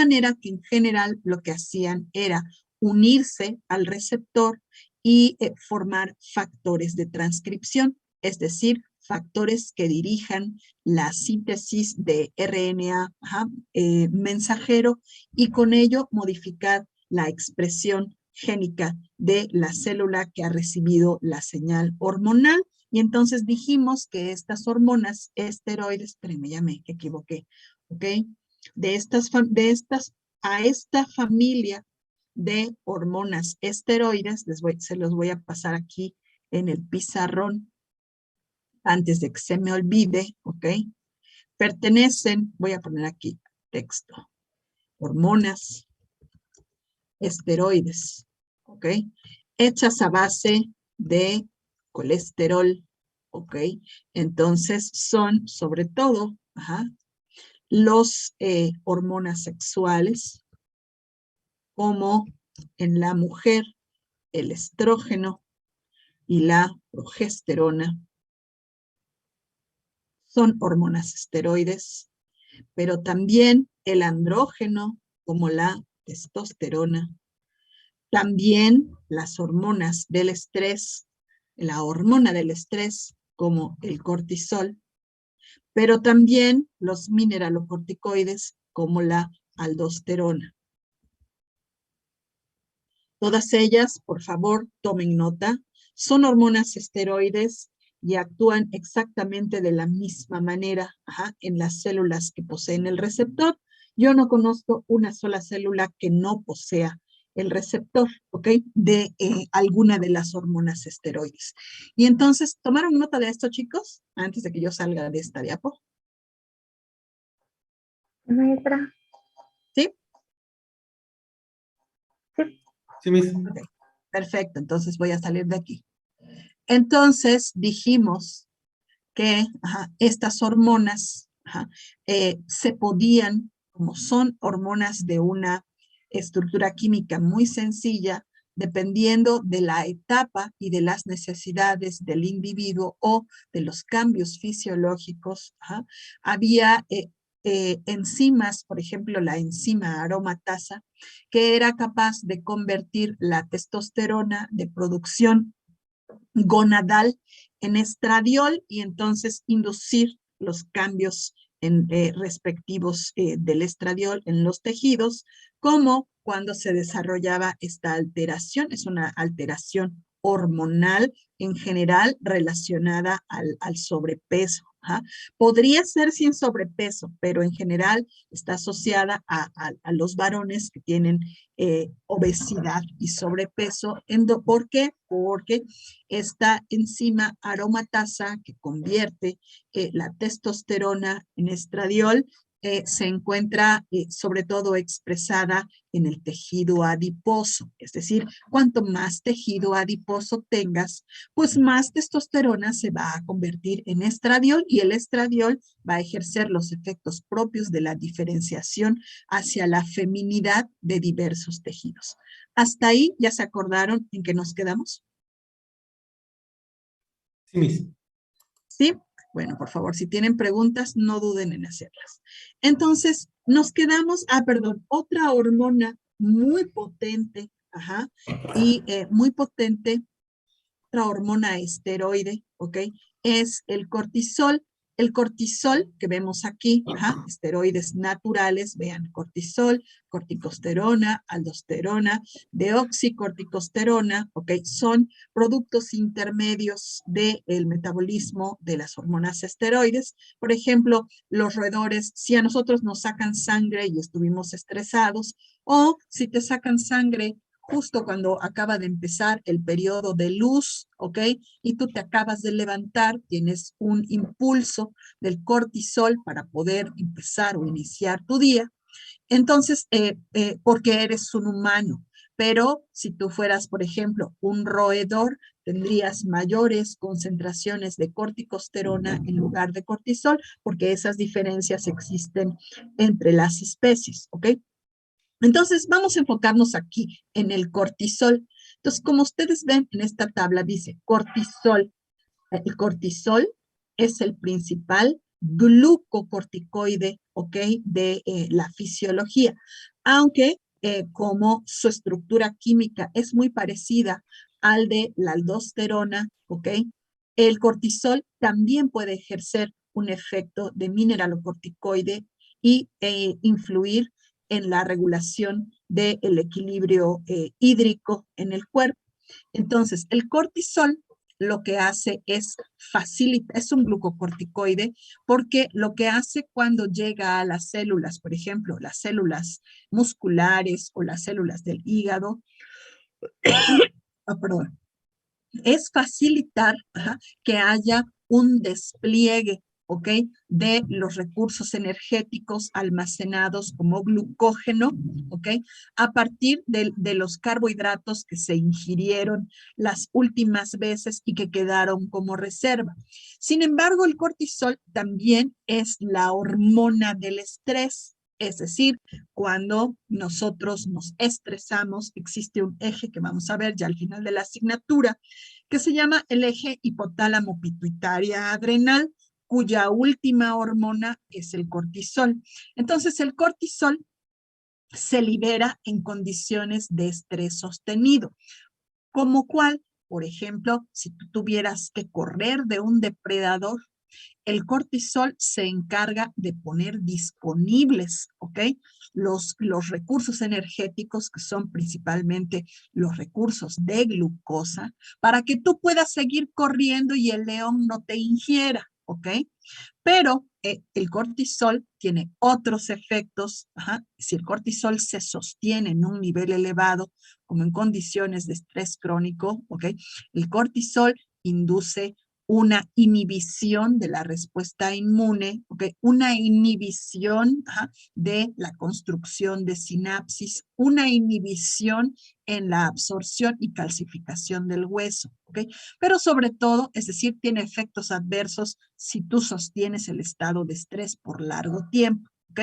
manera que en general lo que hacían era unirse al receptor y formar factores de transcripción, es decir, factores que dirijan la síntesis de RNA mensajero y con ello modificar la expresión génica de la célula que ha recibido la señal hormonal. Y entonces dijimos que estas hormonas esteroides, espérenme, ya me equivoqué, ¿ok? A esta familia de hormonas esteroides, se los voy a pasar aquí en el pizarrón antes de que se me olvide, ¿ok? Pertenecen, voy a poner aquí texto, hormonas esteroides, ¿ok? Hechas a base de colesterol, ¿ok? Entonces son sobre todo, los hormonas sexuales, como en la mujer el estrógeno y la progesterona. Son hormonas esteroides, pero también el andrógeno, como la testosterona. También las hormonas del estrés, la hormona del estrés, como el cortisol, pero también los mineralocorticoides, como la aldosterona. Todas ellas, por favor, tomen nota, son hormonas esteroides y actúan exactamente de la misma manera en las células que poseen el receptor. Yo no conozco una sola célula que no posea el receptor, ¿ok? De alguna de las hormonas esteroides. Y entonces, ¿tomaron nota de esto, chicos? Antes de que yo salga de esta diapo. Maestra. ¿Sí? Sí. Sí, Miss. Okay. Perfecto, entonces voy a salir de aquí. Entonces dijimos que estas hormonas se podían, como son hormonas de una estructura química muy sencilla, dependiendo de la etapa y de las necesidades del individuo o de los cambios fisiológicos, había enzimas, por ejemplo, la enzima aromatasa, que era capaz de convertir la testosterona de producción gonadal en estradiol y entonces inducir los cambios respectivos del estradiol en los tejidos, como cuando se desarrollaba esta alteración. Es una alteración hormonal en general relacionada al sobrepeso. Podría ser sin sobrepeso, pero en general está asociada a los varones que tienen obesidad y sobrepeso. ¿Por qué? Porque esta enzima aromatasa que convierte la testosterona en estradiol se encuentra sobre todo expresada en el tejido adiposo. Es decir, cuanto más tejido adiposo tengas, pues más testosterona se va a convertir en estradiol y el estradiol va a ejercer los efectos propios de la diferenciación hacia la feminidad de diversos tejidos. ¿Hasta ahí ya se acordaron en qué nos quedamos? Sí, Miss. ¿Sí? Bueno, por favor, si tienen preguntas, no duden en hacerlas. Entonces, nos quedamos, otra hormona muy potente, y muy potente, otra hormona esteroide, ¿ok? Es el cortisol. El cortisol que vemos aquí, esteroides naturales, vean, cortisol, corticosterona, aldosterona, deoxicorticosterona, ¿ok? Son productos intermedios del metabolismo de las hormonas esteroides. Por ejemplo, los roedores, si a nosotros nos sacan sangre y estuvimos estresados, o si te sacan sangre justo cuando acaba de empezar el periodo de luz, ¿ok? Y tú te acabas de levantar, tienes un impulso del cortisol para poder empezar o iniciar tu día. Entonces, porque eres un humano, pero si tú fueras, por ejemplo, un roedor, tendrías mayores concentraciones de corticosterona en lugar de cortisol, porque esas diferencias existen entre las especies, ¿ok? Entonces, vamos a enfocarnos aquí en el cortisol. Entonces, como ustedes ven en esta tabla, dice cortisol. El cortisol es el principal glucocorticoide, ¿ok? De la fisiología. Aunque como su estructura química es muy parecida al de la aldosterona, ¿ok? El cortisol también puede ejercer un efecto de mineralocorticoide y influir en la regulación del equilibrio hídrico en el cuerpo. Entonces, el cortisol lo que hace es facilitar, es un glucocorticoide, porque lo que hace cuando llega a las células, por ejemplo, las células musculares o las células del hígado, perdón, es facilitar que haya un despliegue, ¿ok? De los recursos energéticos almacenados como glucógeno, ¿ok? A partir de los carbohidratos que se ingirieron las últimas veces y que quedaron como reserva. Sin embargo, el cortisol también es la hormona del estrés. Es decir, cuando nosotros nos estresamos, existe un eje que vamos a ver ya al final de la asignatura, que se llama el eje hipotálamo pituitaria adrenal, cuya última hormona es el cortisol. Entonces, el cortisol se libera en condiciones de estrés sostenido, como cual, por ejemplo, si tú tuvieras que correr de un depredador, el cortisol se encarga de poner disponibles, ¿ok? Los recursos energéticos, que son principalmente los recursos de glucosa, para que tú puedas seguir corriendo y el león no te ingiera, ¿ok? Pero el cortisol tiene otros efectos. Si el cortisol se sostiene en un nivel elevado, como en condiciones de estrés crónico, ¿ok? El cortisol induce una inhibición de la respuesta inmune, ¿ok? Una inhibición de la construcción de sinapsis, una inhibición en la absorción y calcificación del hueso, ¿ok? Pero sobre todo, es decir, tiene efectos adversos si tú sostienes el estado de estrés por largo tiempo, ¿ok?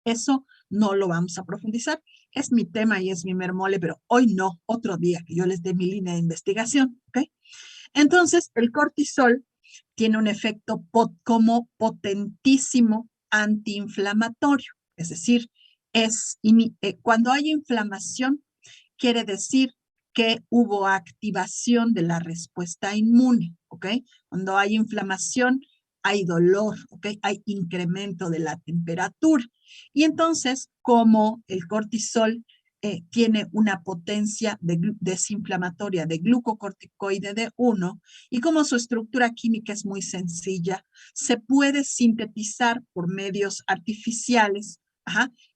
Eso no lo vamos a profundizar. Es mi tema y es mi mermole, pero hoy no, otro día que yo les dé mi línea de investigación, ¿ok? Entonces, el cortisol tiene un efecto como potentísimo antiinflamatorio, es decir, cuando hay inflamación, quiere decir que hubo activación de la respuesta inmune, ¿ok? Cuando hay inflamación, hay dolor, ¿ok? Hay incremento de la temperatura. Y entonces, como el cortisol tiene una potencia desinflamatoria de glucocorticoide de 1 y como su estructura química es muy sencilla, se puede sintetizar por medios artificiales,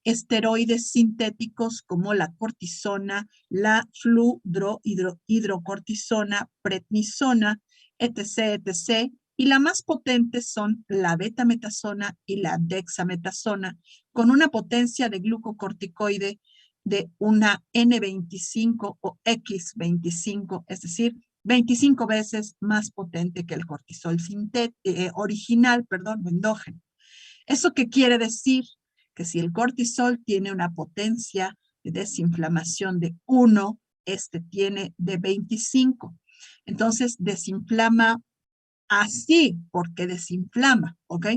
esteroides sintéticos como la cortisona, la fludrohidrocortisona, prednisona, etc., etc., y la más potente son la betametasona y la dexametasona, con una potencia de glucocorticoide de una N25 o X25, es decir, 25 veces más potente que el cortisol original, perdón, endógeno. ¿Eso qué quiere decir? Que si el cortisol tiene una potencia de desinflamación de 1, este tiene de 25. Entonces, desinflama así, porque desinflama, ¿ok?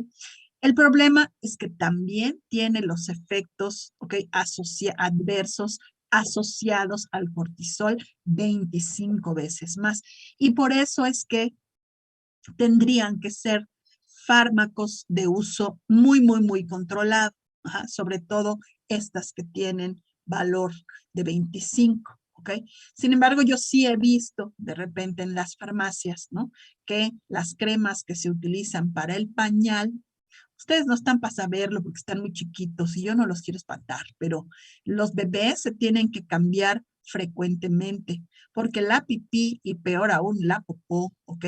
El problema es que también tiene los efectos, ¿ok? Adversos asociados al cortisol 25 veces más. Y por eso es que tendrían que ser fármacos de uso muy, muy, muy controlado, sobre todo estas que tienen valor de 25. ¿Ok? Sin embargo, yo sí he visto de repente en las farmacias, ¿no? Que las cremas que se utilizan para el pañal, ustedes no están para saberlo porque están muy chiquitos y yo no los quiero espantar, pero los bebés se tienen que cambiar frecuentemente porque la pipí y peor aún la popó, ¿ok?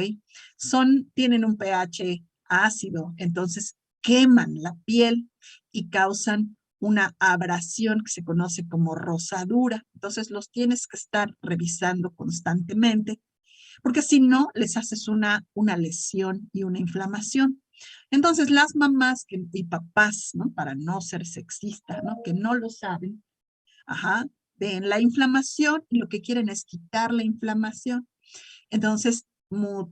Tienen un pH ácido, entonces queman la piel y causan una abrasión que se conoce como rosadura. Entonces los tienes que estar revisando constantemente, porque si no, les haces una lesión y una inflamación. Entonces las mamás y papás, ¿no? Para no ser sexista, ¿no? Que no lo saben, ven la inflamación y lo que quieren es quitar la inflamación. Entonces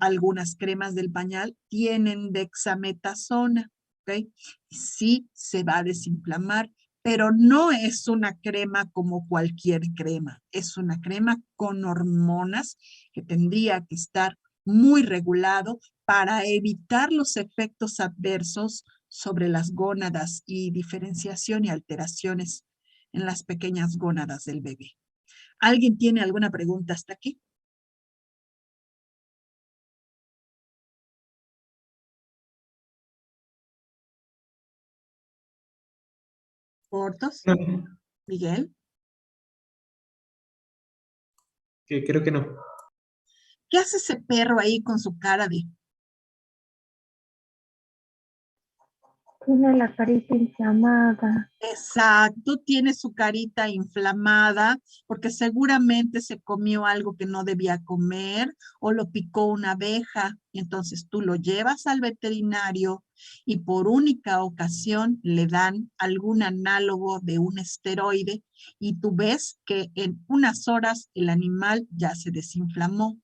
algunas cremas del pañal tienen dexametasona, ¿ok? Sí se va a desinflamar, pero no es una crema como cualquier crema. Es una crema con hormonas que tendría que estar muy regulado para evitar los efectos adversos sobre las gónadas y diferenciación y alteraciones en las pequeñas gónadas del bebé. ¿Alguien tiene alguna pregunta hasta aquí? ¿Cortos? No, Miguel. que creo que no. ¿Qué hace ese perro ahí con su cara de... Tiene la carita inflamada. Exacto, tiene su carita inflamada porque seguramente se comió algo que no debía comer o lo picó una abeja. Y entonces tú lo llevas al veterinario y por única ocasión le dan algún análogo de un esteroide y tú ves que en unas horas el animal ya se desinflamó.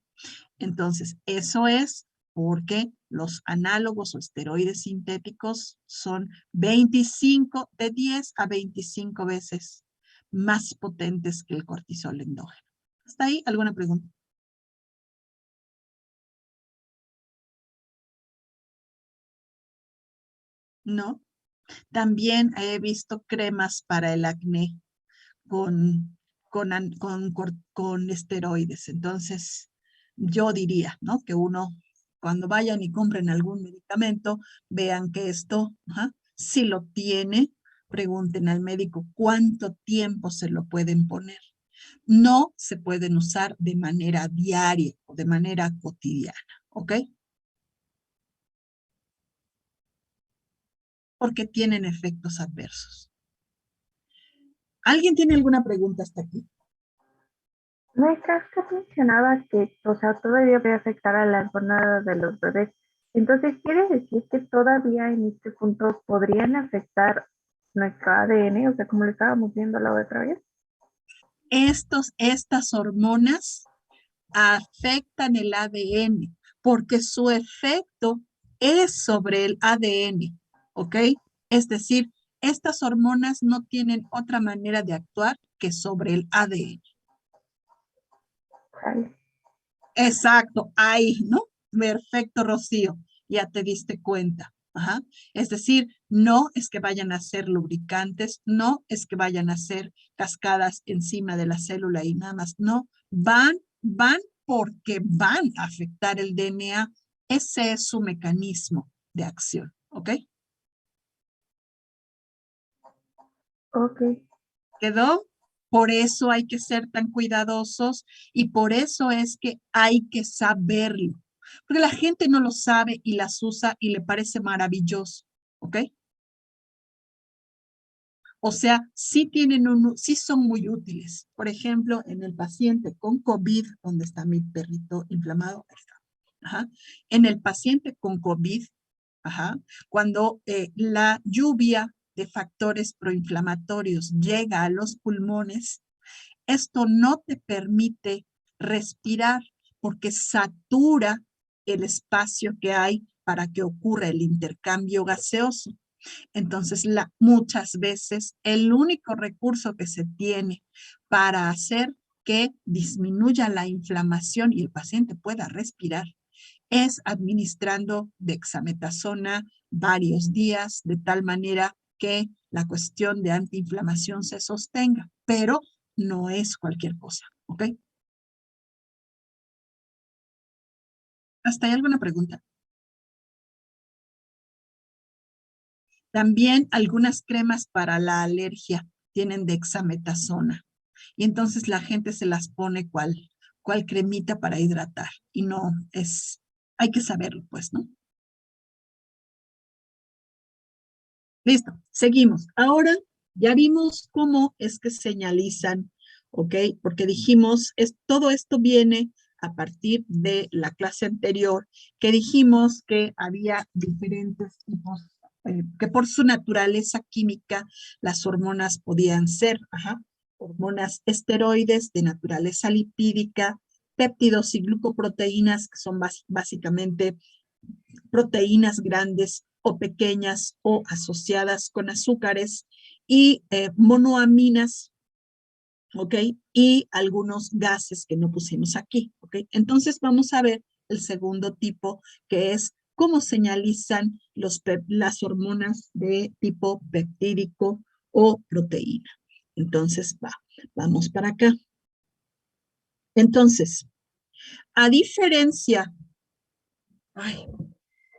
Entonces, eso es porque los análogos o esteroides sintéticos son 25, de 10 a 25 veces más potentes que el cortisol endógeno. ¿Hasta ahí alguna pregunta? ¿No? También he visto cremas para el acné con, con esteroides. Entonces, yo diría, ¿no? Que uno, cuando vayan y compren algún medicamento, vean que esto, si lo tiene, pregunten al médico cuánto tiempo se lo pueden poner. No se pueden usar de manera diaria o de manera cotidiana, ¿ok? Porque tienen efectos adversos. ¿Alguien tiene alguna pregunta hasta aquí? Maestra, usted mencionaba que, o sea, todavía puede afectar a las jornadas de los bebés. Entonces, ¿quiere decir que todavía en este punto podrían afectar nuestro ADN? O sea, como lo estábamos viendo la otra vez. Estas hormonas afectan el ADN porque su efecto es sobre el ADN, ¿ok? Es decir, estas hormonas no tienen otra manera de actuar que sobre el ADN. Ay, Exacto, ahí, ¿no? Perfecto, Rocío, ya te diste cuenta. Ajá. Es decir, no es que vayan a ser lubricantes, no es que vayan a ser cascadas encima de la célula y nada más, no, van porque van a afectar el DNA. Ese es su mecanismo de acción, ¿ok? ok, ¿Quedó? Por eso hay que ser tan cuidadosos y por eso es que hay que saberlo. Porque la gente no lo sabe y las usa y le parece maravilloso, ¿ok? O sea, sí son muy útiles. Por ejemplo, en el paciente con COVID, donde está mi perrito inflamado, ahí está. Ajá. En el paciente con COVID, ajá, cuando la lluvia de factores proinflamatorios llega a los pulmones, esto no te permite respirar porque satura el espacio que hay para que ocurra el intercambio gaseoso. Entonces, muchas veces el único recurso que se tiene para hacer que disminuya la inflamación y el paciente pueda respirar es administrando dexametasona varios días de tal manera que la cuestión de antiinflamación se sostenga, pero no es cualquier cosa, ¿ok? ¿Hasta ahí alguna pregunta? También algunas cremas para la alergia tienen dexametasona y entonces la gente se las pone cual cremita para hidratar y no es, hay que saberlo pues, ¿no? Listo, seguimos. Ahora ya vimos cómo es que señalizan, ¿ok? Porque dijimos, todo esto viene a partir de la clase anterior, que dijimos que había diferentes tipos, que por su naturaleza química las hormonas podían ser, hormonas esteroides de naturaleza lipídica, péptidos y glucoproteínas, que son básicamente proteínas grandes o pequeñas o asociadas con azúcares, y monoaminas, ¿ok? Y algunos gases que no pusimos aquí, ¿ok? Entonces vamos a ver el segundo tipo, que es cómo señalizan las hormonas de tipo peptídico o proteína. Entonces, vamos para acá. Entonces, a diferencia, ay,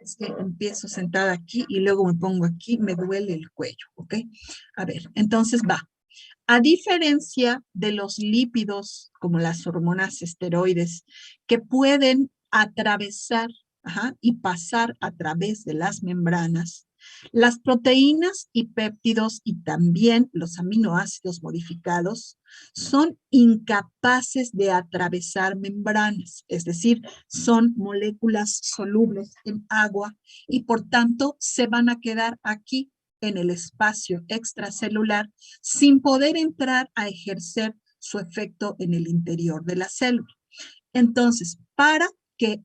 es que empiezo sentada aquí y luego me pongo aquí, me duele el cuello, ¿ok? A ver, entonces va. A diferencia de los lípidos, como las hormonas esteroides, que pueden atravesar y pasar a través de las membranas, las proteínas y péptidos y también los aminoácidos modificados son incapaces de atravesar membranas, es decir, son moléculas solubles en agua y por tanto se van a quedar aquí en el espacio extracelular sin poder entrar a ejercer su efecto en el interior de la célula. Entonces, para que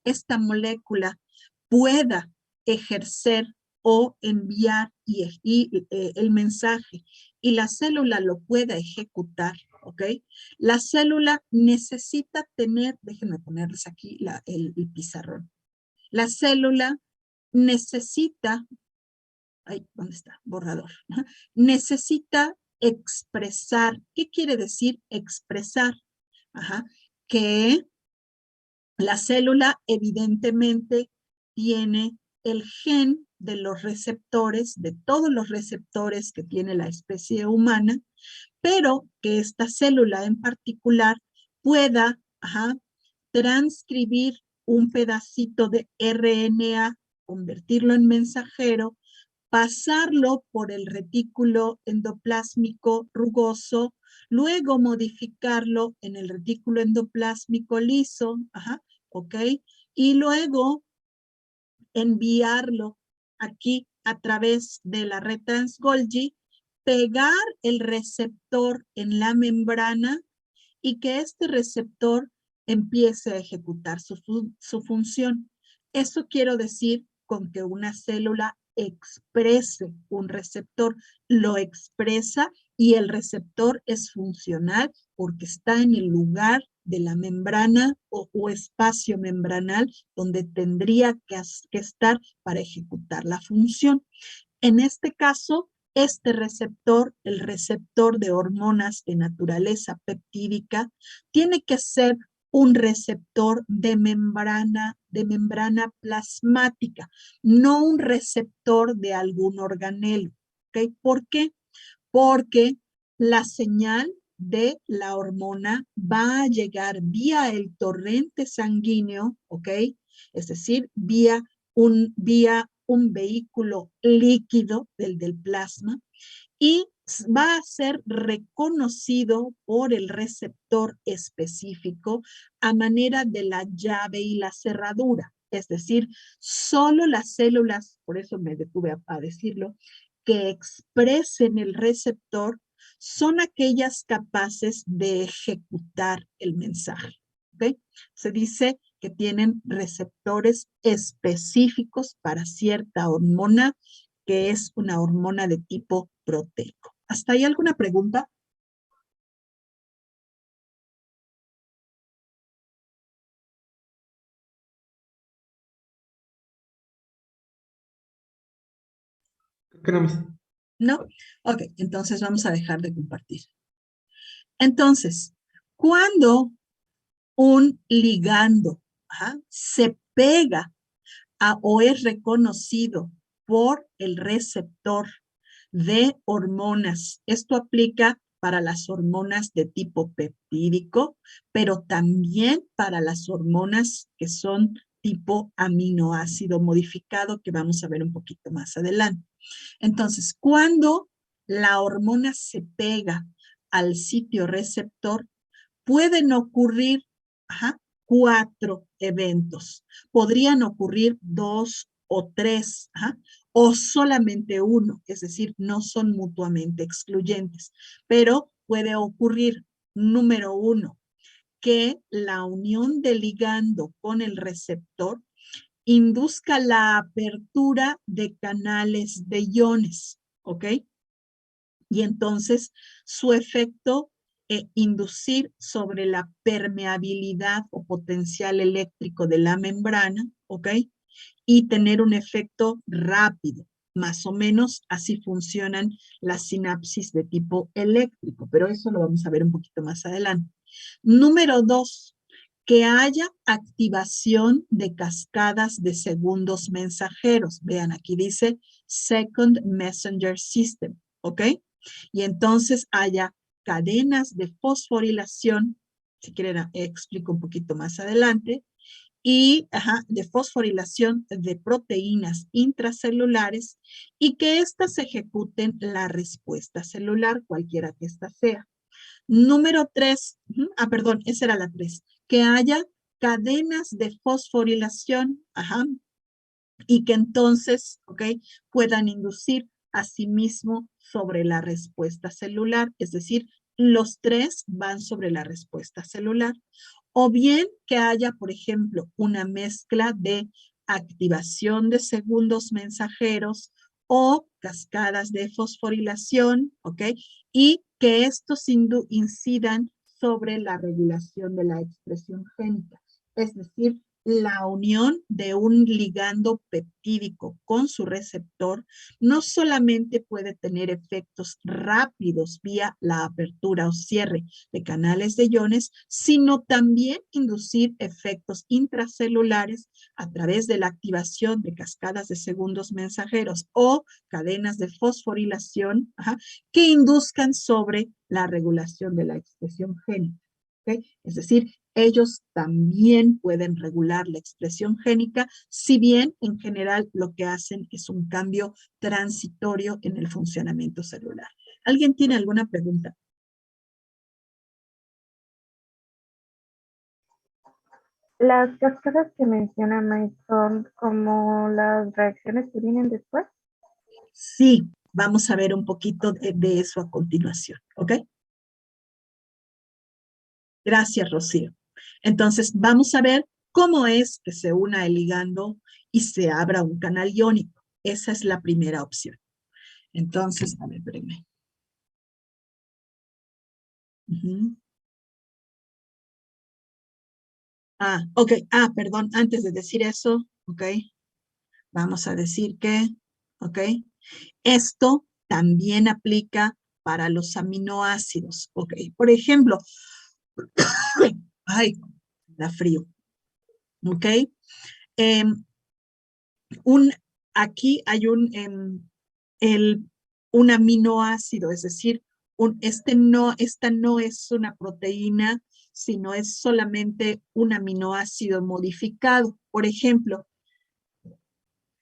esta molécula pueda ejercer o enviar el mensaje y la célula lo pueda ejecutar, ¿ok? La célula necesita tener, déjenme ponerles aquí el pizarrón. La célula necesita, ¿dónde está? Borrador. Necesita expresar. ¿Qué quiere decir expresar? Que la célula evidentemente tiene el gen de los receptores, de todos los receptores que tiene la especie humana, pero que esta célula en particular pueda transcribir un pedacito de RNA, convertirlo en mensajero, pasarlo por el retículo endoplásmico rugoso, luego modificarlo en el retículo endoplásmico liso, ¿ok? Y luego enviarlo aquí a través de la red trans-Golgi, pegar el receptor en la membrana y que este receptor empiece a ejecutar su función. Eso quiero decir con que una célula exprese un receptor, lo expresa y el receptor es funcional porque está en el lugar de la membrana o espacio membranal donde tendría que estar para ejecutar la función. En este caso, este receptor, el receptor de hormonas de naturaleza peptídica, tiene que ser un receptor de membrana plasmática, no un receptor de algún organelo. ¿Okay? ¿Por qué? Porque la señal de la hormona va a llegar vía el torrente sanguíneo, ¿ok? Es decir, vía un vehículo líquido del plasma y va a ser reconocido por el receptor específico a manera de la llave y la cerradura. Es decir, solo las células, por eso me detuve a decirlo, que expresen el receptor son aquellas capaces de ejecutar el mensaje. ¿Okay? Se dice que tienen receptores específicos para cierta hormona que es una hormona de tipo proteico. ¿Hasta ahí alguna pregunta? Creo que no, Miss. ¿No? Ok, entonces vamos a dejar de compartir. Entonces, cuando un ligando se pega o es reconocido por el receptor de hormonas, esto aplica para las hormonas de tipo peptídico, pero también para las hormonas que son tipo aminoácido modificado, que vamos a ver un poquito más adelante. Entonces, cuando la hormona se pega al sitio receptor, pueden ocurrir 4 eventos. Podrían ocurrir 2 o 3, o solamente uno, es decir, no son mutuamente excluyentes, pero puede ocurrir Número 1, que la unión del ligando con el receptor induzca la apertura de canales de iones, ¿ok? Y entonces su efecto inducir sobre la permeabilidad o potencial eléctrico de la membrana, ¿ok? Y tener un efecto rápido. Más o menos así funcionan las sinapsis de tipo eléctrico, pero eso lo vamos a ver un poquito más adelante. Número 2, que haya activación de cascadas de segundos mensajeros. Vean, aquí dice Second Messenger System, ¿ok? Y entonces haya cadenas de fosforilación, si quieren explico un poquito más adelante, y de fosforilación de proteínas intracelulares y que éstas ejecuten la respuesta celular, cualquiera que ésta sea. Número 3, perdón, esa era la 3, que haya cadenas de fosforilación, y que entonces, puedan inducir a sí mismo sobre la respuesta celular, es decir, los 3 van sobre la respuesta celular. O bien que haya, por ejemplo, una mezcla de activación de segundos mensajeros o cascadas de fosforilación, y que estos incidan sobre la regulación de la expresión génica. Es decir, la unión de un ligando peptídico con su receptor no solamente puede tener efectos rápidos vía la apertura o cierre de canales de iones, sino también inducir efectos intracelulares a través de la activación de cascadas de segundos mensajeros o cadenas de fosforilación que induzcan sobre la regulación de la expresión génica. Es decir, ellos también pueden regular la expresión génica, si bien en general lo que hacen es un cambio transitorio en el funcionamiento celular. ¿Alguien tiene alguna pregunta? Las cascadas que menciona Mike son como las reacciones que vienen después. Sí, vamos a ver un poquito de eso a continuación, ¿ok? Gracias, Rocío. Entonces, vamos a ver cómo es que se una el ligando y se abra un canal iónico. Esa es la primera opción. Entonces, a ver, espérenme. Ok. Perdón, antes de decir eso, ok, vamos a decir que, ok, esto también aplica para los aminoácidos, ok. Por ejemplo, ay, da frío, ok. Aquí hay un aminoácido, es decir, esta no es una proteína, sino es solamente un aminoácido modificado. Por ejemplo,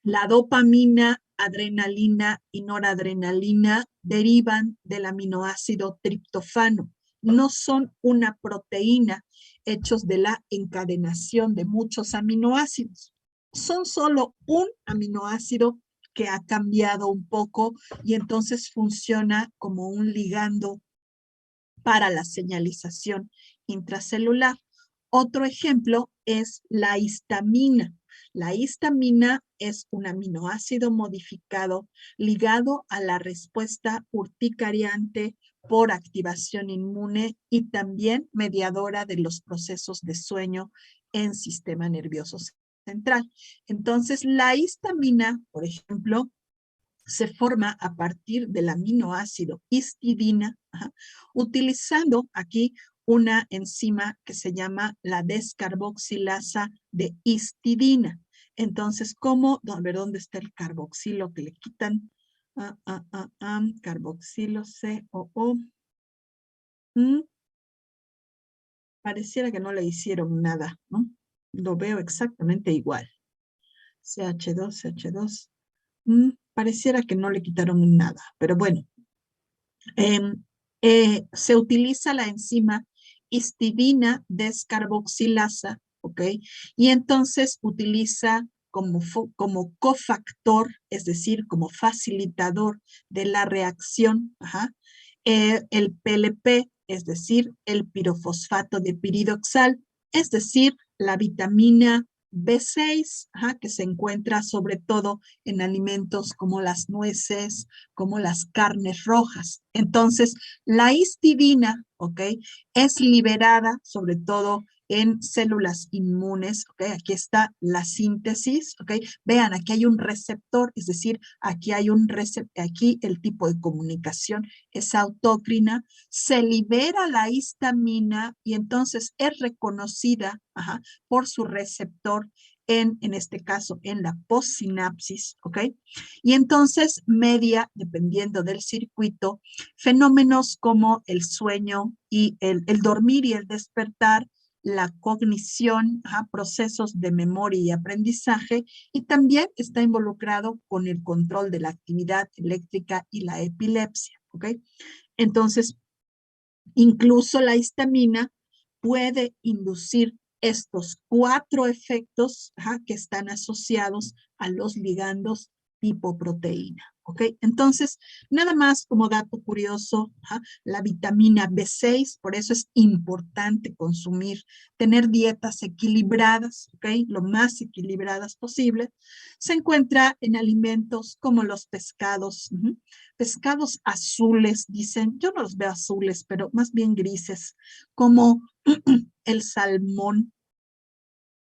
la dopamina, adrenalina y noradrenalina derivan del aminoácido triptofano. No son una proteína hechos de la encadenación de muchos aminoácidos. Son solo un aminoácido que ha cambiado un poco y entonces funciona como un ligando para la señalización intracelular. Otro ejemplo es la histamina. La histamina es un aminoácido modificado ligado a la respuesta urticariante por activación inmune y también mediadora de los procesos de sueño en sistema nervioso central. Entonces, la histamina, por ejemplo, se forma a partir del aminoácido histidina, utilizando aquí una enzima que se llama la descarboxilasa de histidina. Entonces, ¿cómo? A ver, ¿dónde está el carboxilo que le quitan? Carboxilo COO. Pareciera que no le hicieron nada, ¿no? Lo veo exactamente igual. CH2, CH2. Pareciera que no le quitaron nada, pero bueno. Se utiliza la enzima histidina descarboxilasa, ¿ok? Y entonces utiliza como cofactor, es decir, como facilitador de la reacción, el PLP es decir, el pirofosfato de piridoxal, es decir, la vitamina B6, que se encuentra sobre todo en alimentos como las nueces, como las carnes rojas. Entonces, la histidina, ¿ok? Es liberada sobre todo en células inmunes, ¿ok? Aquí está la síntesis, ¿ok? Vean, aquí hay un receptor, es decir, aquí hay un receptor, aquí el tipo de comunicación es autócrina, se libera la histamina y entonces es reconocida por su receptor en este caso, en la postsinapsis, ¿ok? Y entonces media, dependiendo del circuito, fenómenos como el sueño y el dormir y el despertar, la cognición, procesos de memoria y aprendizaje, y también está involucrado con el control de la actividad eléctrica y la epilepsia, ¿ok? Entonces, incluso la histamina puede inducir estos 4 efectos que están asociados a los ligandos tipo proteína. ¿Ok? Entonces, nada más como dato curioso, la vitamina B6, por eso es importante consumir, tener dietas equilibradas, ¿ok? Lo más equilibradas posible. Se encuentra en alimentos como los pescados, pescados azules, dicen, yo no los veo azules, pero más bien grises, como el salmón,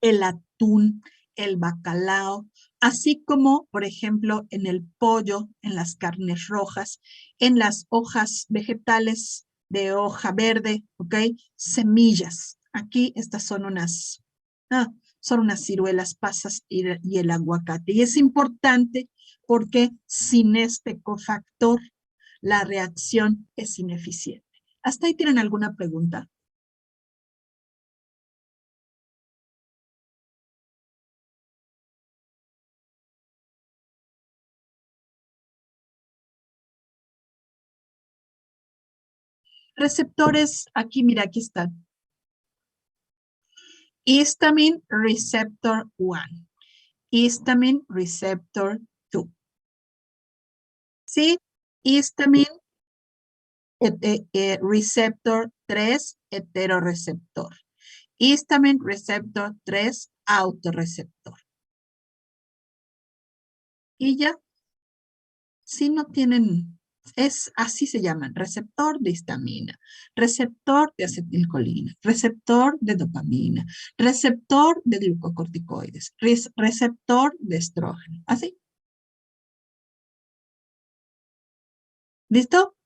el atún, el bacalao, así como, por ejemplo, en el pollo, en las carnes rojas, en las hojas vegetales de hoja verde, ¿ok? Semillas. Aquí estas son unas ciruelas pasas y el aguacate. Y es importante porque sin este cofactor, la reacción es ineficiente. ¿Hasta ahí tienen alguna pregunta? Receptores, aquí, mira, aquí están. Histamine receptor 1, histamine receptor 2. ¿Sí? Histamine receptor 3, heteroreceptor. Histamine receptor 3, autorreceptor. Y ya, si no tienen, así se llaman, receptor de histamina, receptor de acetilcolina, receptor de dopamina, receptor de glucocorticoides, receptor de estrógeno. ¿Así? ¿Listo?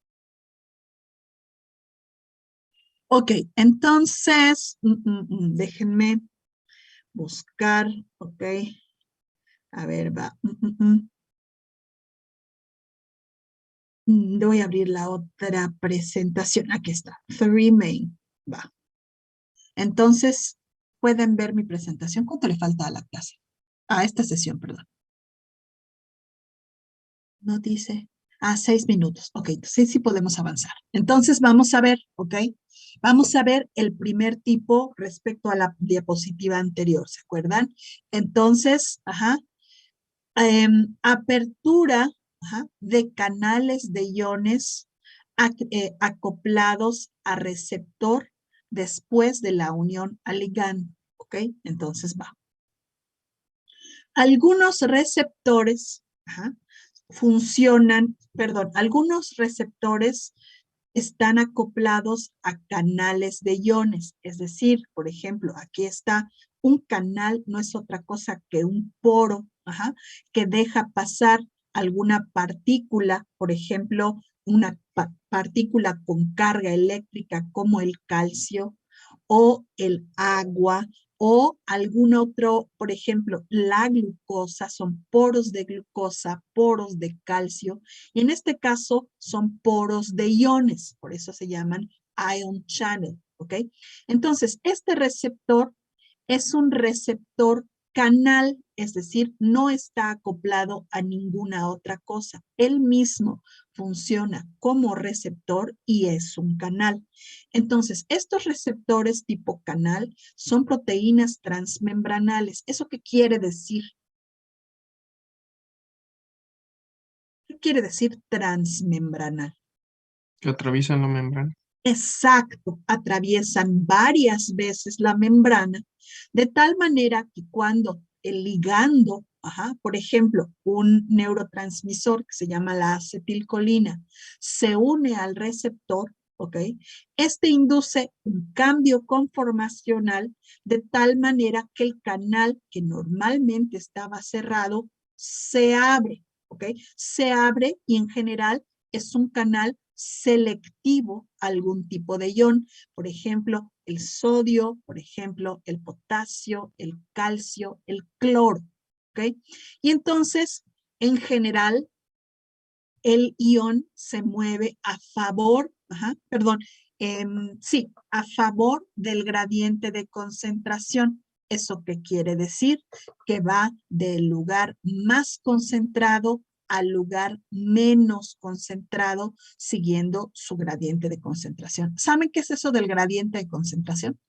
Ok, entonces, déjenme buscar, ok. A ver, va. Voy a abrir la otra presentación. Aquí está. Three main. Va. Entonces, pueden ver mi presentación. ¿Cuánto le falta a la clase? A esta sesión, perdón. No dice. 6 minutos. Ok, sí, sí podemos avanzar. Entonces, vamos a ver, ok. Vamos a ver el primer tipo respecto a la diapositiva anterior, ¿se acuerdan? Entonces, apertura de canales de iones acoplados a receptor después de la unión al ligando. ¿Ok? Entonces va. Algunos receptores algunos receptores están acoplados a canales de iones. Es decir, por ejemplo, aquí está un canal, no es otra cosa que un poro, que deja pasar alguna partícula, por ejemplo, una partícula con carga eléctrica como el calcio o el agua o algún otro, por ejemplo, la glucosa, son poros de glucosa, poros de calcio, y en este caso son poros de iones, por eso se llaman ion channel, ¿ok? Entonces, este receptor es un receptor canal, es decir, no está acoplado a ninguna otra cosa. Él mismo funciona como receptor y es un canal. Entonces, estos receptores tipo canal son proteínas transmembranales. ¿Eso qué quiere decir? ¿Qué quiere decir transmembranal? Que atraviesan la membrana. Exacto, atraviesan varias veces la membrana, de tal manera que cuando el ligando, por ejemplo, un neurotransmisor que se llama la acetilcolina, se une al receptor, ¿ok? Este induce un cambio conformacional de tal manera que el canal que normalmente estaba cerrado se abre, ¿ok? Se abre y en general es un canal selectivo a algún tipo de ion, por ejemplo, el sodio, por ejemplo, el potasio, el calcio, el cloro, ¿ok? Y entonces, en general, el ion se mueve a favor, sí, a favor del gradiente de concentración. ¿Eso qué quiere decir? Que va del lugar más concentrado al lugar menos concentrado, siguiendo su gradiente de concentración. ¿Saben qué es eso del gradiente de concentración?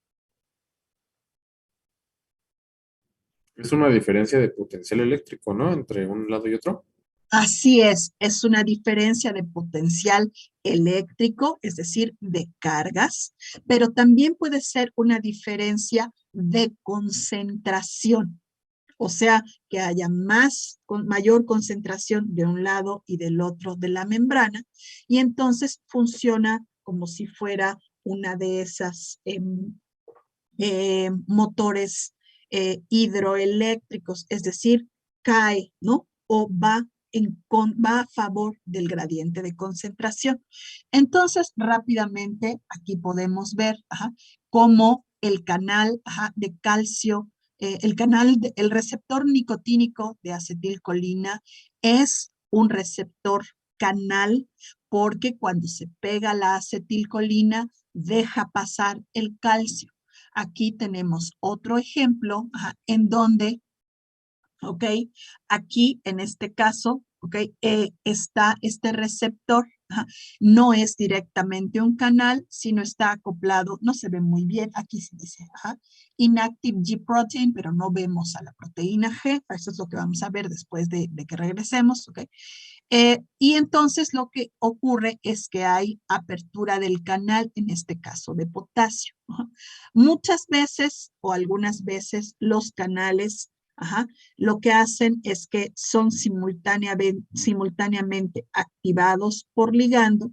Es una diferencia de potencial eléctrico, ¿no? Entre un lado y otro. Así es una diferencia de potencial eléctrico, es decir, de cargas, pero también puede ser una diferencia de concentración, o sea, que haya mayor concentración de un lado y del otro de la membrana, y entonces funciona como si fuera una de esas motores hidroeléctricos, es decir, cae, ¿no? O va a favor del gradiente de concentración. Entonces, rápidamente, aquí podemos ver cómo el canal de calcio, el receptor nicotínico de acetilcolina es un receptor canal porque cuando se pega la acetilcolina deja pasar el calcio. Aquí tenemos otro ejemplo en donde, ¿ok? Aquí en este caso, ¿ok? Está este receptor, no es directamente un canal, sino está acoplado, no se ve muy bien, aquí se dice, inactive G protein, pero no vemos a la proteína G, eso es lo que vamos a ver después de que regresemos, ¿ok? Y entonces lo que ocurre es que hay apertura del canal, en este caso de potasio. Muchas veces o algunas veces los canales lo que hacen es que son simultáneamente activados por ligando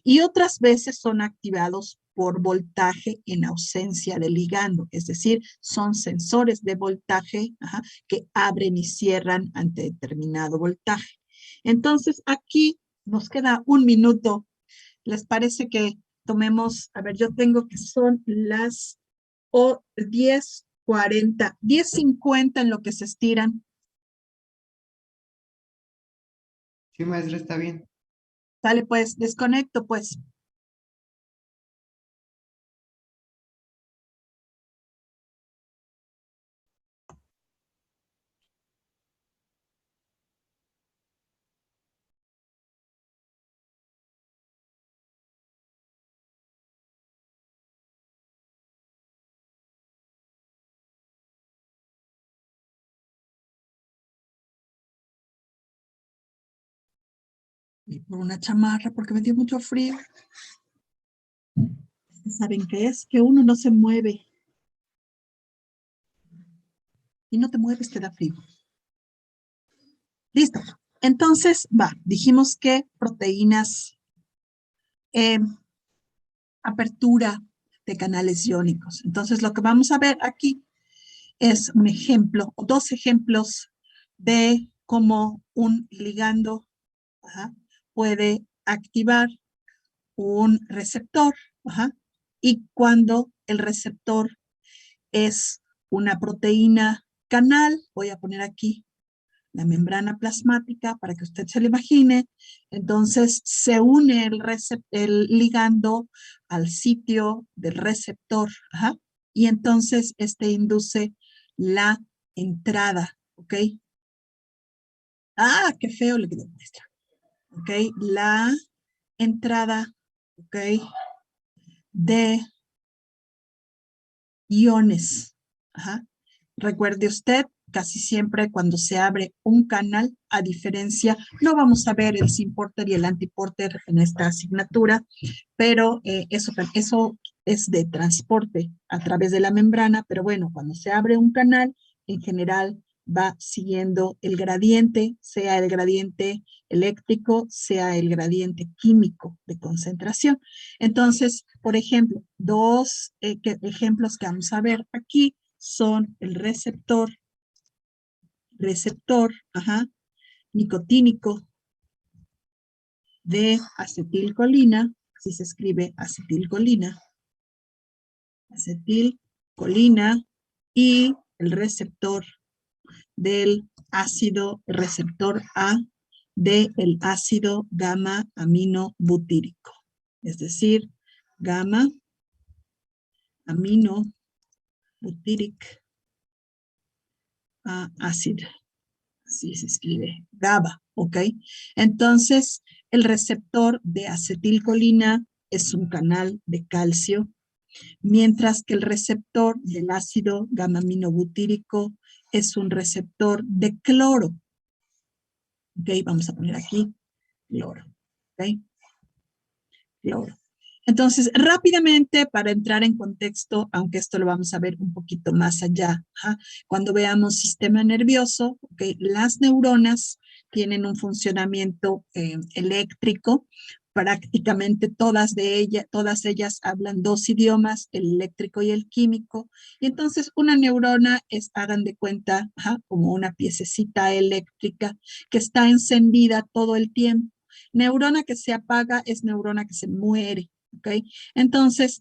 y otras veces son activados por voltaje en ausencia de ligando, es decir, son sensores de voltaje que abren y cierran ante determinado voltaje. Entonces, aquí nos queda un minuto. ¿Les parece que tomemos, a ver, yo tengo que son las 10:40, 10:50 en lo que se estiran? Sí, maestra, está bien. Sale pues, desconecto pues. Y por una chamarra porque me dio mucho frío. ¿Saben qué es? Que uno no se mueve. Y no te mueves, te da frío. Listo. Entonces, dijimos que proteínas, apertura de canales iónicos. Entonces, lo que vamos a ver aquí es un ejemplo, o dos ejemplos de cómo un ligando puede activar un receptor, y cuando el receptor es una proteína canal, voy a poner aquí la membrana plasmática para que usted se lo imagine, entonces se une el ligando al sitio del receptor, y entonces este induce la entrada, ¿ok? Ah, qué feo le quedó muestra. ¿Ok? La entrada, ¿ok? De iones. Recuerde usted casi siempre cuando se abre un canal, a diferencia, no vamos a ver el SIM-Porter y el anti-Porter en esta asignatura, pero eso es de transporte a través de la membrana, pero bueno, cuando se abre un canal, en general va siguiendo el gradiente, sea el gradiente eléctrico, sea el gradiente químico de concentración. Entonces, por ejemplo, dos ejemplos que vamos a ver aquí son el receptor nicotínico de acetilcolina, así se escribe acetilcolina, y el receptor del ácido, receptor A del ácido gamma aminobutírico, es decir, gamma aminobutíric acid, así se escribe, GABA, ¿ok? Entonces, el receptor de acetilcolina es un canal de calcio, mientras que el receptor del ácido gamma-aminobutírico es un receptor de cloro. ¿Ok? Vamos a poner aquí cloro. ¿Ok? Cloro. Entonces, rápidamente, para entrar en contexto, aunque esto lo vamos a ver un poquito más allá, cuando veamos sistema nervioso, ¿okay? Las neuronas tienen un funcionamiento eléctrico, prácticamente todas ellas hablan dos idiomas, el eléctrico y el químico, y entonces una neurona es, hagan de cuenta, como una piececita eléctrica que está encendida todo el tiempo. Neurona que se apaga es neurona que se muere. ¿Ok? Entonces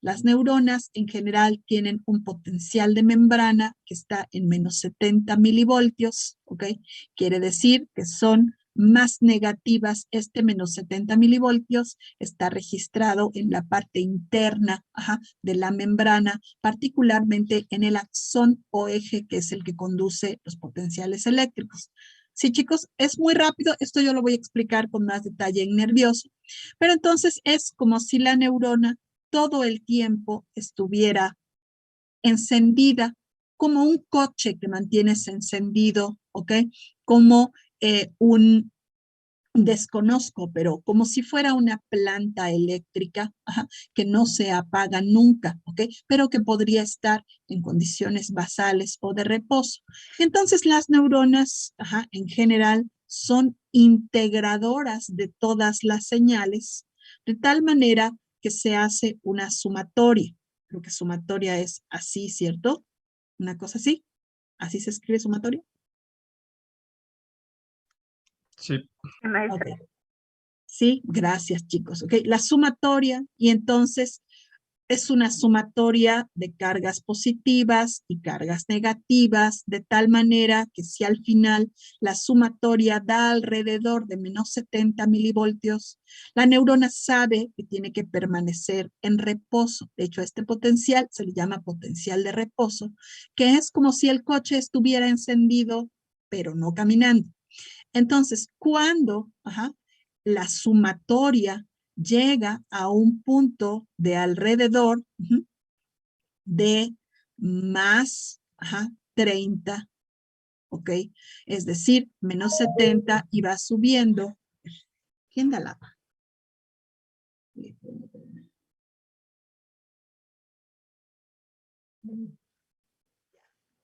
las neuronas en general tienen un potencial de membrana que está en menos 70 milivoltios, ¿ok? Quiere decir que son más negativas. Este menos 70 milivoltios está registrado en la parte interna de la membrana, particularmente en el axón o eje, que es el que conduce los potenciales eléctricos. Sí, chicos, es muy rápido. Esto yo lo voy a explicar con más detalle en nervioso. Pero entonces es como si la neurona todo el tiempo estuviera encendida, como un coche que mantienes encendido, ¿ok? Como desconozco, pero como si fuera una planta eléctrica que no se apaga nunca, ¿ok? Pero que podría estar en condiciones basales o de reposo. Entonces las neuronas, en general, son integradoras de todas las señales, de tal manera que se hace una sumatoria. Creo que sumatoria es así, ¿cierto? Una cosa así. ¿Así se escribe sumatoria? Sí. Okay. Sí, gracias chicos. Okay. La sumatoria, y entonces es una sumatoria de cargas positivas y cargas negativas, de tal manera que si al final la sumatoria da alrededor de menos 70 milivoltios, la neurona sabe que tiene que permanecer en reposo. De hecho, a este potencial se le llama potencial de reposo, que es como si el coche estuviera encendido, pero no caminando. Entonces, cuando la sumatoria llega a un punto de alrededor de más 30, ¿ok? Es decir, menos 70 y va subiendo. ¿Quién da la?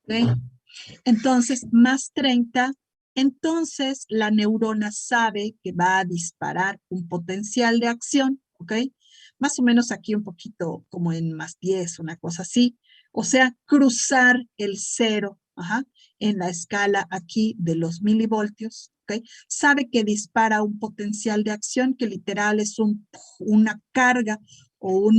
¿Okay? Entonces, más 30, entonces la neurona sabe que va a disparar un potencial de acción, ¿ok? Más o menos aquí un poquito como en más 10, una cosa así. O sea, cruzar el 0, en la escala aquí de los milivoltios, ¿ok? Sabe que dispara un potencial de acción que literal es una carga o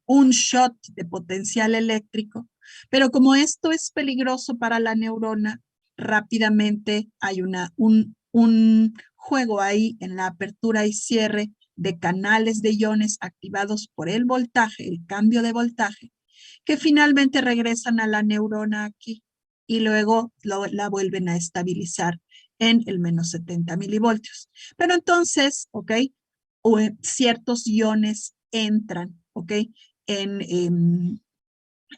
un shot de potencial eléctrico, pero como esto es peligroso para la neurona, rápidamente hay un juego ahí en la apertura y cierre de canales de iones activados por el voltaje, el cambio de voltaje, que finalmente regresan a la neurona aquí y luego la vuelven a estabilizar en el menos 70 milivoltios. Pero entonces, ¿ok? Ciertos iones entran, ¿ok?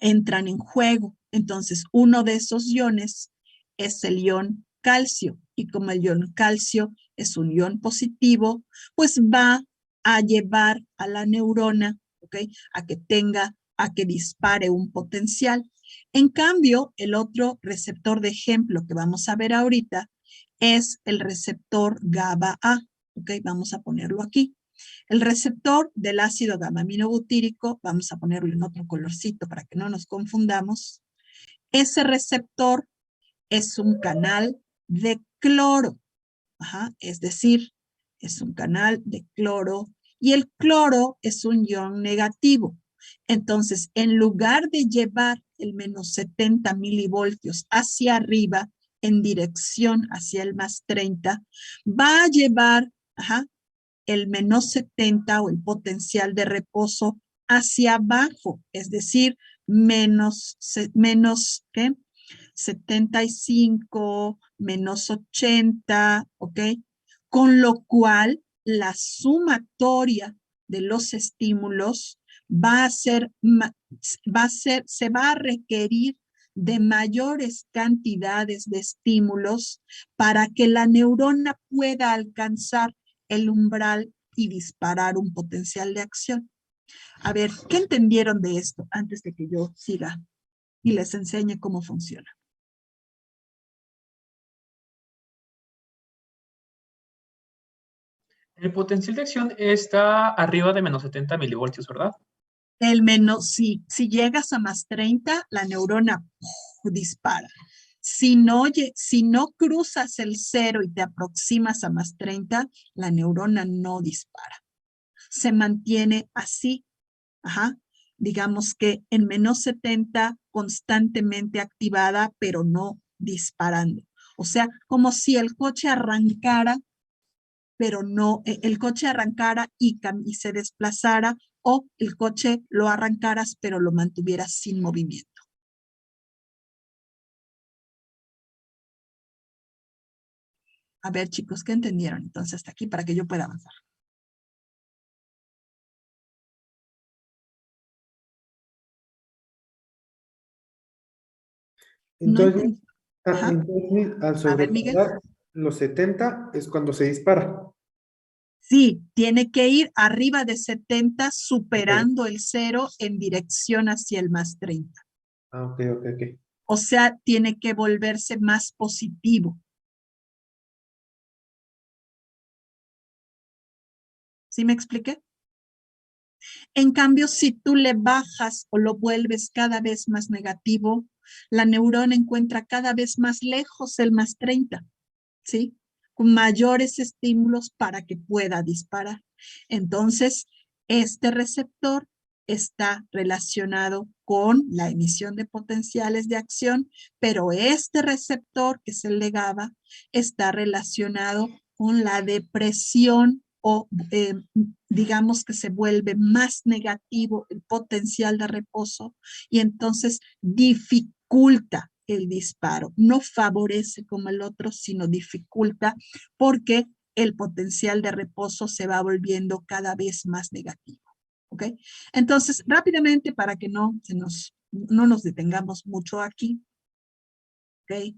Entran en juego. Entonces, uno de esos iones es el ion calcio. Y como el ion calcio es un ion positivo, pues va a llevar a la neurona, ¿ok? A que dispare un potencial. En cambio, el otro receptor de ejemplo que vamos a ver ahorita es el receptor GABA-A, ¿ok? Vamos a ponerlo aquí. El receptor del ácido gamma-aminobutírico, vamos a ponerlo en otro colorcito para que no nos confundamos. Ese receptor es un canal de cloro, es decir, es un canal de cloro y el cloro es un ion negativo. Entonces, en lugar de llevar el menos 70 milivoltios hacia arriba, en dirección hacia el más 30, va a llevar el menos 70 o el potencial de reposo hacia abajo, es decir, ¿qué? 75, menos 80, ¿ok? Con lo cual, la sumatoria de los estímulos se va a requerir de mayores cantidades de estímulos para que la neurona pueda alcanzar el umbral y disparar un potencial de acción. A ver, ¿qué entendieron de esto antes de que yo siga y les enseñe cómo funciona? El potencial de acción está arriba de menos 70 milivoltios, ¿verdad? Si llegas a más 30, la neurona dispara. Si no cruzas el 0 y te aproximas a más 30, la neurona no dispara. Se mantiene así, digamos que en menos 70 constantemente activada, pero no disparando. O sea, como si el coche arrancara, pero no, el coche arrancara y se desplazara, o el coche lo arrancaras, pero lo mantuvieras sin movimiento. A ver, chicos, ¿qué entendieron? Entonces, hasta aquí para que yo pueda avanzar. Entonces, No entonces al A ver, Miguel. sobrepasar los 70 es cuando se dispara. Sí, tiene que ir arriba de 70, superando el 0 en dirección hacia el más 30. Ok. O sea, tiene que volverse más positivo. ¿Sí me expliqué? En cambio, si tú le bajas o lo vuelves cada vez más negativo, la neurona encuentra cada vez más lejos el más 30, ¿sí? Con mayores estímulos para que pueda disparar. Entonces, este receptor está relacionado con la emisión de potenciales de acción, pero este receptor, que es el de GABA, está relacionado con la depresión o digamos que se vuelve más negativo el potencial de reposo y entonces dificulta el disparo. No favorece como el otro, sino dificulta porque el potencial de reposo se va volviendo cada vez más negativo. ¿Ok? Entonces, rápidamente, para que no nos detengamos mucho aquí, ¿ok?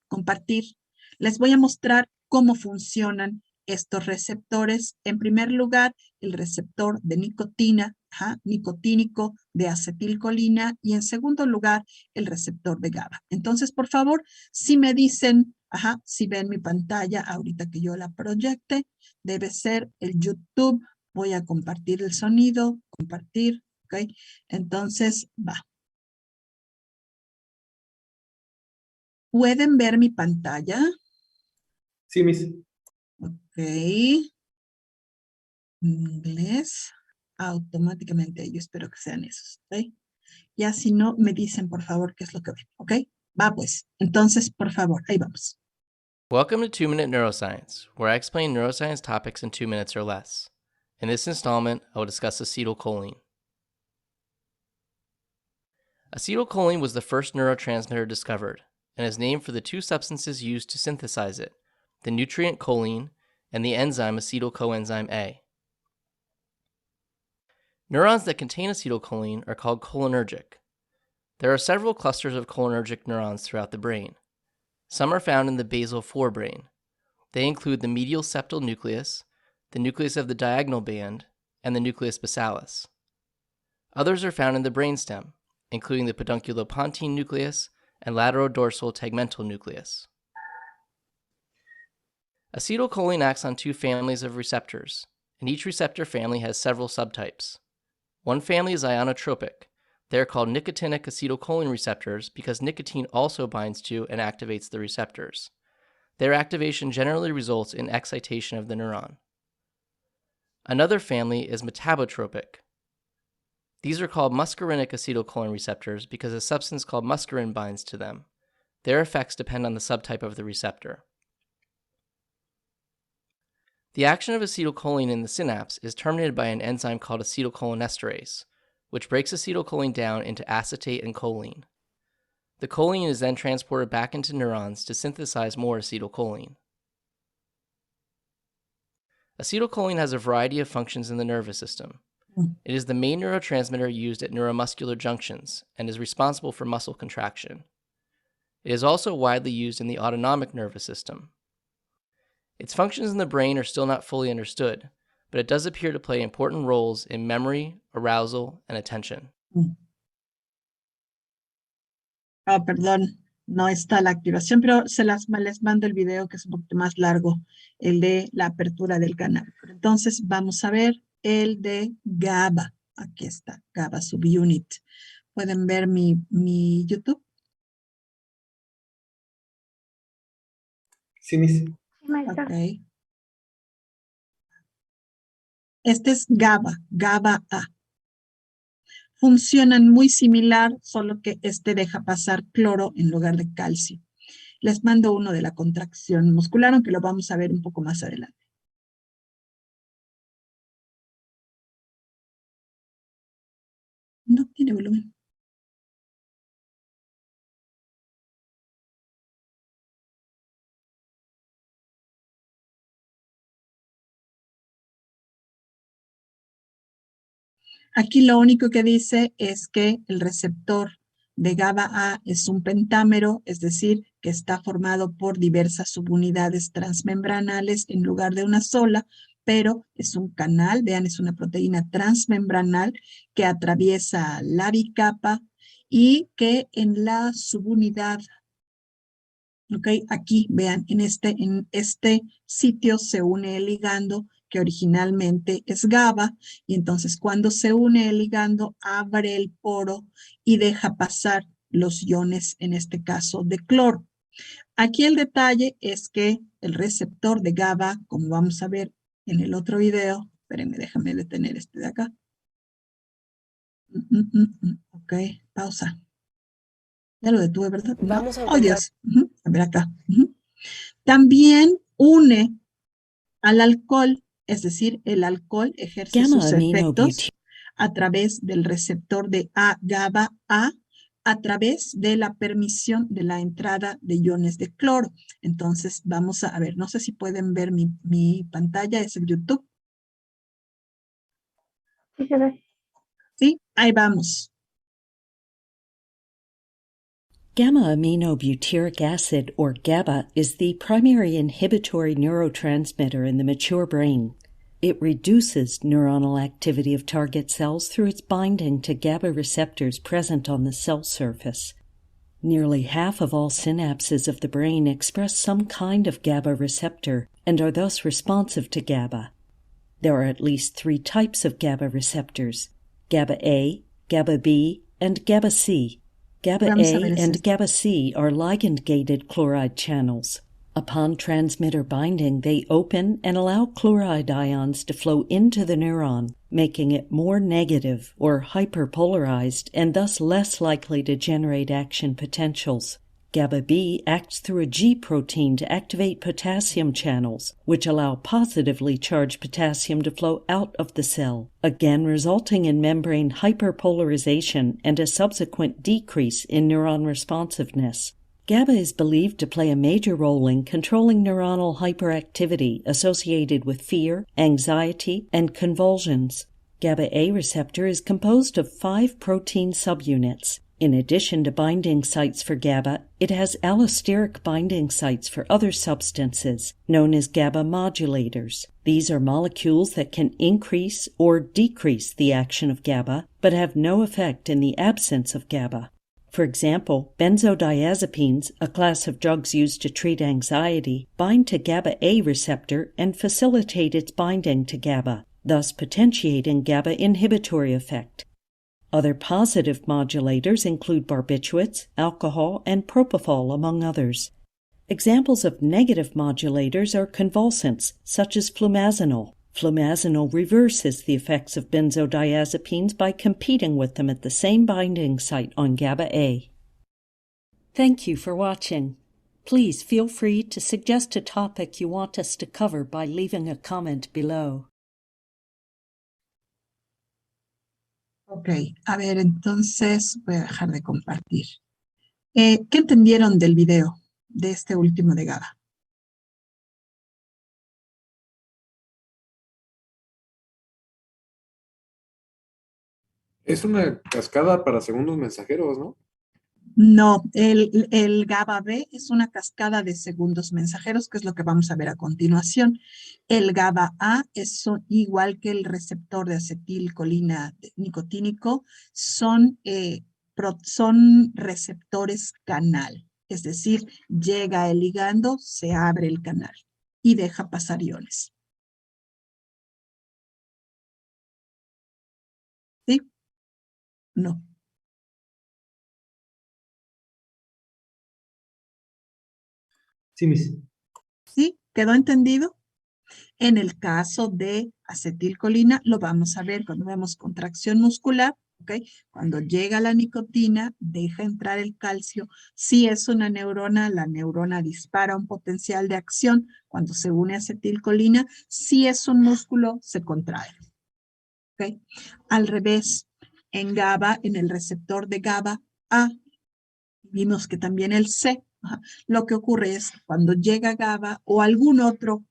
Compartir. Les voy a mostrar cómo funcionan estos receptores. En primer lugar, el receptor de nicotina, nicotínico de acetilcolina, y en segundo lugar, el receptor de GABA. Entonces, por favor, si me dicen, si ven mi pantalla ahorita que yo la proyecte, debe ser el YouTube. Voy a compartir el sonido, compartir, ¿ok? Entonces, va. ¿Pueden ver mi pantalla? Sí, Miss. Ok. Inglés. Automáticamente yo espero que sean esos. ¿Ok? Ya si no, me dicen por favor qué es lo que ven. ¿Ok? Va pues. Entonces, por favor, ahí vamos. Welcome to 2-Minute Neuroscience, where I explain neuroscience topics in 2 minutes or less. In this installment, I will discuss acetylcholine. Acetylcholine was the first neurotransmitter discovered and is named for the two substances used to synthesize it, the nutrient choline and the enzyme acetylcoenzyme A. Neurons that contain acetylcholine are called cholinergic. There are several clusters of cholinergic neurons throughout the brain. Some are found in the basal forebrain. They include the medial septal nucleus, the nucleus of the diagonal band, and the nucleus basalis. Others are found in the brainstem, including the pedunculopontine nucleus and lateral-dorsal tegmental nucleus. Acetylcholine acts on two families of receptors, and each receptor family has several subtypes. One family is ionotropic. They are called nicotinic acetylcholine receptors because nicotine also binds to and activates the receptors. Their activation generally results in excitation of the neuron. Another family is metabotropic. These are called muscarinic acetylcholine receptors because a substance called muscarin binds to them. Their effects depend on the subtype of the receptor. The action of acetylcholine in the synapse is terminated by an enzyme called acetylcholinesterase, which breaks acetylcholine down into acetate and choline. The choline is then transported back into neurons to synthesize more acetylcholine. Acetylcholine has a variety of functions in the nervous system. It is the main neurotransmitter used at neuromuscular junctions and is responsible for muscle contraction. It is also widely used in the autonomic nervous system. Its functions in the brain are still not fully understood, but it does appear to play important roles in memory, arousal, and attention. Oh, perdón, no está la activación, pero les mando el video que es un poquito más largo, el de la apertura del canal. Entonces vamos a ver el de GABA. Aquí está, GABA subunit. ¿Pueden ver mi YouTube? Sí, Miss. Maestra. Ok. Este es GABA, GABA-A. Funcionan muy similar, solo que este deja pasar cloro en lugar de calcio. Les mando uno de la contracción muscular, aunque lo vamos a ver un poco más adelante. No tiene volumen. Aquí lo único que dice es que el receptor de GABA-A es un pentámero, es decir, que está formado por diversas subunidades transmembranales en lugar de una sola, pero es un canal, vean, es una proteína transmembranal que atraviesa la bicapa y que en la subunidad, ok, aquí vean, en este sitio se une el ligando que originalmente es GABA, y entonces cuando se une el ligando abre el poro y deja pasar los iones, en este caso de cloro. Aquí el detalle es que el receptor de GABA, como vamos a ver en el otro video, espérenme, déjame detener este de acá. Ok, pausa. Ya lo detuve, ¿verdad? Vamos a Oh, Dios. A ver acá. También une al alcohol, es decir, el alcohol ejerce sus efectos a través del receptor de GABA-A, a través de la permisión de la entrada de iones de cloro. Entonces, vamos a ver, no sé si pueden ver mi pantalla, es el YouTube. Sí, se ve. Sí, ahí vamos. Gamma-aminobutyric acid, or GABA, is the primary inhibitory neurotransmitter in the mature brain. It reduces neuronal activity of target cells through its binding to GABA receptors present on the cell surface. Nearly half of all synapses of the brain express some kind of GABA receptor and are thus responsive to GABA. There are at least 3 types of GABA receptors: GABA-A, GABA-B, and GABA-C. GABA-A and GABA-C are ligand-gated chloride channels. Upon transmitter binding, they open and allow chloride ions to flow into the neuron, making it more negative or hyperpolarized and thus less likely to generate action potentials. GABA-B acts through a G protein to activate potassium channels, which allow positively charged potassium to flow out of the cell, again resulting in membrane hyperpolarization and a subsequent decrease in neuron responsiveness. GABA is believed to play a major role in controlling neuronal hyperactivity associated with fear, anxiety, and convulsions. GABA-A receptor is composed of 5 protein subunits: In addition to binding sites for GABA, it has allosteric binding sites for other substances, known as GABA modulators. These are molecules that can increase or decrease the action of GABA, but have no effect in the absence of GABA. For example, benzodiazepines, a class of drugs used to treat anxiety, bind to GABA-A receptor and facilitate its binding to GABA, thus potentiating GABA inhibitory effect. Other positive modulators include barbiturates, alcohol, and propofol, among others. Examples of negative modulators are convulsants, such as flumazenol. Flumazenol reverses the effects of benzodiazepines by competing with them at the same binding site on GABA-A. Thank you for watching. Please feel free to suggest a topic you want us to cover by leaving a comment below. Ok, a ver, entonces voy a dejar de compartir. ¿Qué entendieron del video de este último de GABA? Es una cascada para segundos mensajeros, ¿no? No, el GABA-B es una cascada de segundos mensajeros, que es lo que vamos a ver a continuación. El GABA-A es igual que el receptor de acetilcolina nicotínico, son receptores canal, es decir, llega el ligando, se abre el canal y deja pasar iones. ¿Sí? No. Sí, Miss. ¿Sí? ¿Quedó entendido? En el caso de acetilcolina, lo vamos a ver cuando vemos contracción muscular, ¿ok? Cuando llega la nicotina, deja entrar el calcio. Si es una neurona, la neurona dispara un potencial de acción. Cuando se une acetilcolina, si es un músculo, se contrae. ¿Ok? Al revés, en GABA, en el receptor de GABA-A, vimos que también el C, lo que ocurre es cuando llega GABA o algún otro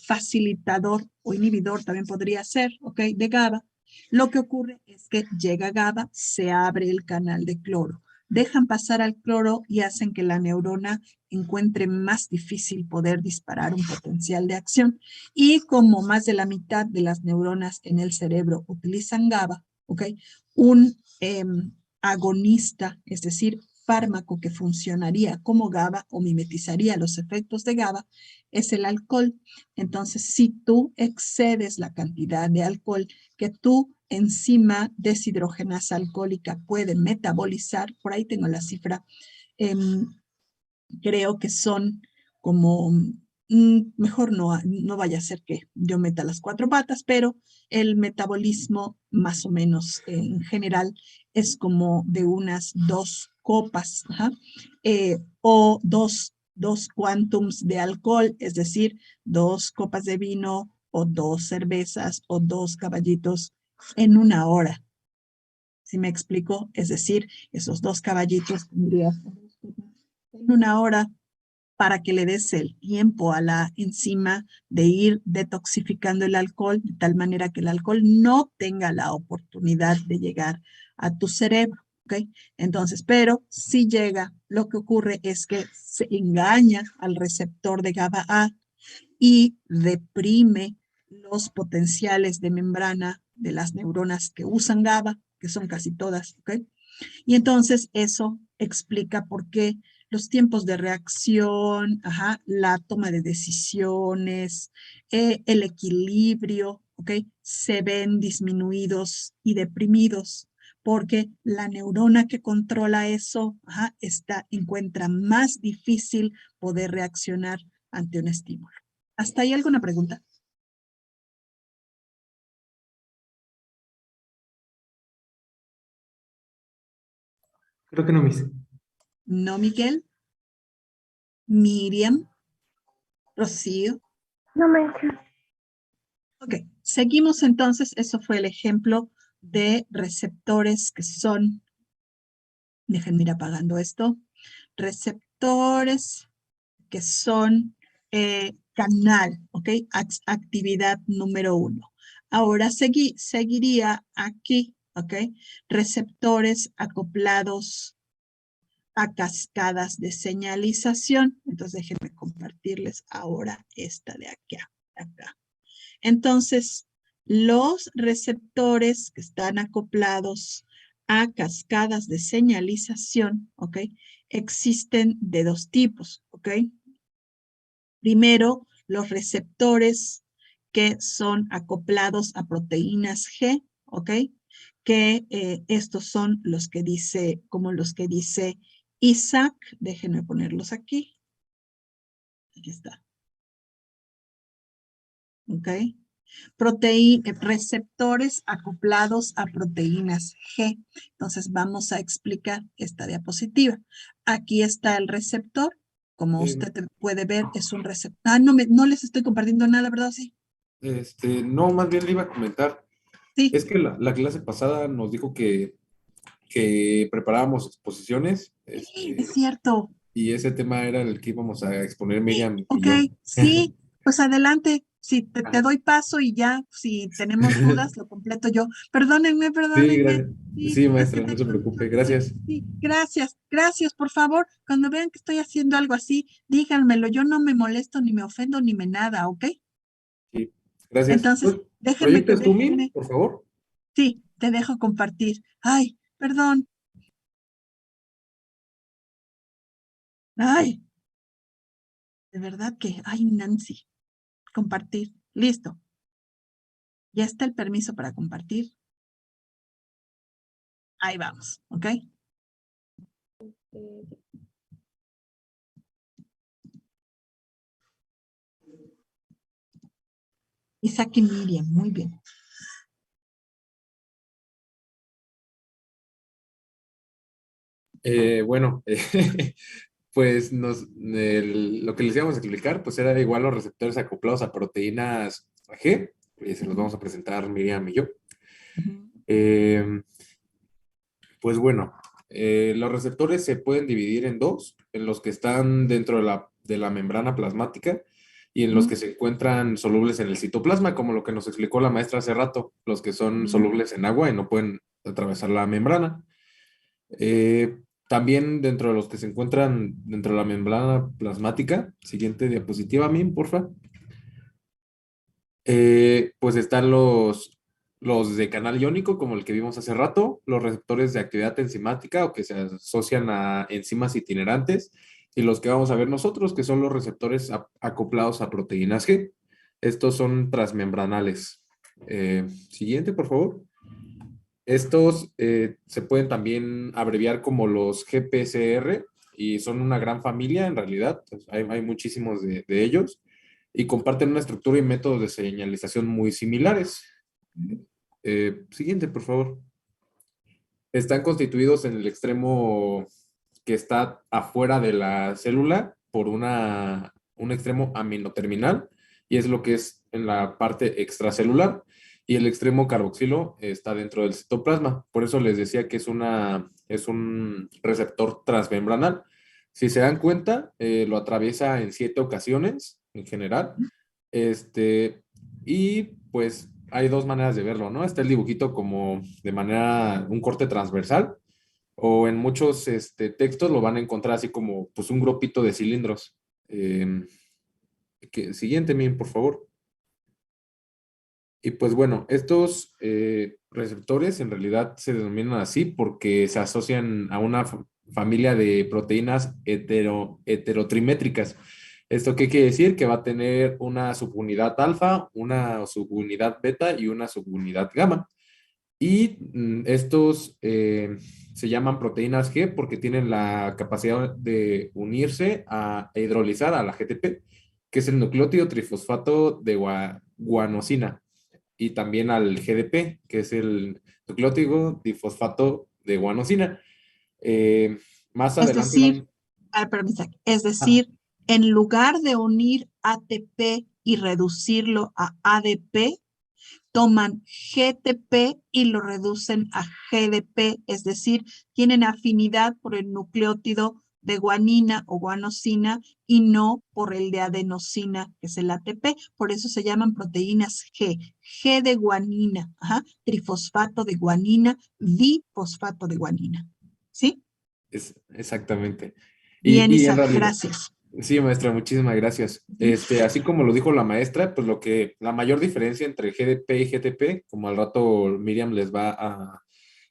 facilitador o inhibidor también podría ser, ¿ok? De GABA, lo que ocurre es que llega GABA, se abre el canal de cloro, dejan pasar al cloro y hacen que la neurona encuentre más difícil poder disparar un potencial de acción. Y como más de la mitad de las neuronas en el cerebro utilizan GABA, ¿ok? Un agonista, es decir, fármaco que funcionaría como GABA o mimetizaría los efectos de GABA, es el alcohol. Entonces, si tú excedes la cantidad de alcohol que tu enzima deshidrogenasa alcohólica puede metabolizar, por ahí tengo la cifra, creo que son como, mejor no vaya a ser que yo meta las 4 patas, pero el metabolismo más o menos en general es como de unas 2 copas, o dos quantums de alcohol, es decir, 2 copas de vino o 2 cervezas o 2 caballitos en una hora. ¿Sí me explico? Es decir, esos 2 caballitos tendrías en una hora para que le des el tiempo a la enzima de ir detoxificando el alcohol de tal manera que el alcohol no tenga la oportunidad de llegar a tu cerebro, ¿ok? Entonces, pero si llega, lo que ocurre es que se engaña al receptor de GABA-A y deprime los potenciales de membrana de las neuronas que usan GABA, que son casi todas, ¿ok? Y entonces eso explica por qué los tiempos de reacción, la toma de decisiones, el equilibrio, ¿ok? Se ven disminuidos y deprimidos porque la neurona que controla eso encuentra más difícil poder reaccionar ante un estímulo. ¿Hasta ahí alguna pregunta? Creo que no, Miss. ¿No, Miguel? Miriam, Rocío. No mention. Ok, seguimos entonces. Eso fue el ejemplo de receptores que son, déjenme ir apagando esto, receptores que son canal, ok, actividad número 1. Ahora seguiría aquí, ¿ok? Receptores acoplados a cascadas de señalización. Entonces déjenme compartirles ahora esta de acá. Entonces, los receptores que están acoplados a cascadas de señalización, ¿ok? Existen de dos tipos, ¿ok? Primero, los receptores que son acoplados a proteínas G, ¿ok? Que estos son los que dice, como los que dice Isaac. Déjenme ponerlos aquí. Aquí está. ¿Ok? Receptores acoplados a proteínas G. Entonces vamos a explicar esta diapositiva. Aquí está el receptor. Como usted puede ver, es un receptor. Ah, no les estoy compartiendo nada, ¿verdad? Sí. No, más bien le iba a comentar. Sí. Es que la clase pasada nos dijo que preparábamos exposiciones. Es cierto. Y ese tema era el que íbamos a exponer Miriam y Ok, yo. sí, pues adelante. Sí, te Ajá. doy paso y ya, si tenemos dudas, lo completo yo. Perdónenme, Sí, perdónenme. gracias. Sí, Sí, es que maestra, no se tengo mucho preocupe. que hacer. Gracias. Sí, gracias, por favor. Cuando vean que estoy haciendo algo así, díganmelo. Yo no me molesto, ni me ofendo, ni me nada, ¿ok? Sí, gracias. Entonces, ¿Proyectas tú, Min, por favor? Sí, te dejo compartir. Ay, perdón. Ay, de verdad que, ay, Nancy, compartir. Listo. Ya está el permiso para compartir. Ahí vamos, ¿ok? Isaac y Miriam, muy bien. Bueno, pues lo que les íbamos a explicar, pues era igual los receptores acoplados a proteínas G, y se los vamos a presentar Miriam y yo. Pues bueno, los receptores se pueden dividir en dos, en los que están dentro de la membrana plasmática y en los que se encuentran solubles en el citoplasma, como lo que nos explicó la maestra hace rato, los que son solubles en agua y no pueden atravesar la membrana. También dentro de los que se encuentran dentro de la membrana plasmática, siguiente diapositiva, Min, porfa. Pues están los de canal iónico, como el que vimos hace rato, los receptores de actividad enzimática o que se asocian a enzimas itinerantes, y los que vamos a ver nosotros, que son los receptores acoplados a proteínas G. Estos son transmembranales. Siguiente, por favor. Estos se pueden también abreviar como los GPCR y son una gran familia en realidad. Pues, hay muchísimos de ellos y comparten una estructura y métodos de señalización muy similares. Siguiente, por favor. Están constituidos en el extremo que está afuera de la célula por un extremo aminoterminal, y es lo que es en la parte extracelular, y el extremo carboxilo está dentro del citoplasma. Por eso les decía que es un receptor transmembranal. Si se dan cuenta, lo atraviesa en 7 ocasiones en general. Y pues hay dos maneras de verlo, ¿no? Está el dibujito como de manera, un corte transversal, o en muchos textos lo van a encontrar así como pues un grupito de cilindros. Siguiente, Min, por favor. Y pues bueno, estos receptores en realidad se denominan así porque se asocian a una familia de proteínas heterotrimétricas. ¿Esto qué quiere decir? Que va a tener una subunidad alfa, una subunidad beta y una subunidad gamma. Y estos se llaman proteínas G porque tienen la capacidad de unirse e hidrolizar a la GTP, que es el nucleótido trifosfato de guanosina, y también al GDP, que es el nucleótido difosfato de guanosina. Más Es adelante decir, es decir, en lugar de unir ATP y reducirlo a ADP, toman GTP y lo reducen a GDP, es decir, tienen afinidad por el nucleótido de guanina o guanosina y no por el de adenosina, que es el ATP. Por eso se llaman proteínas G. G de guanina, trifosfato de guanina, difosfato de guanina. ¿Sí? Exactamente. Bien, Y en Isaac, realidad, gracias. sí, maestra, muchísimas gracias. Así como lo dijo la maestra, pues lo que la mayor diferencia entre GDP y GTP, como al rato Miriam les va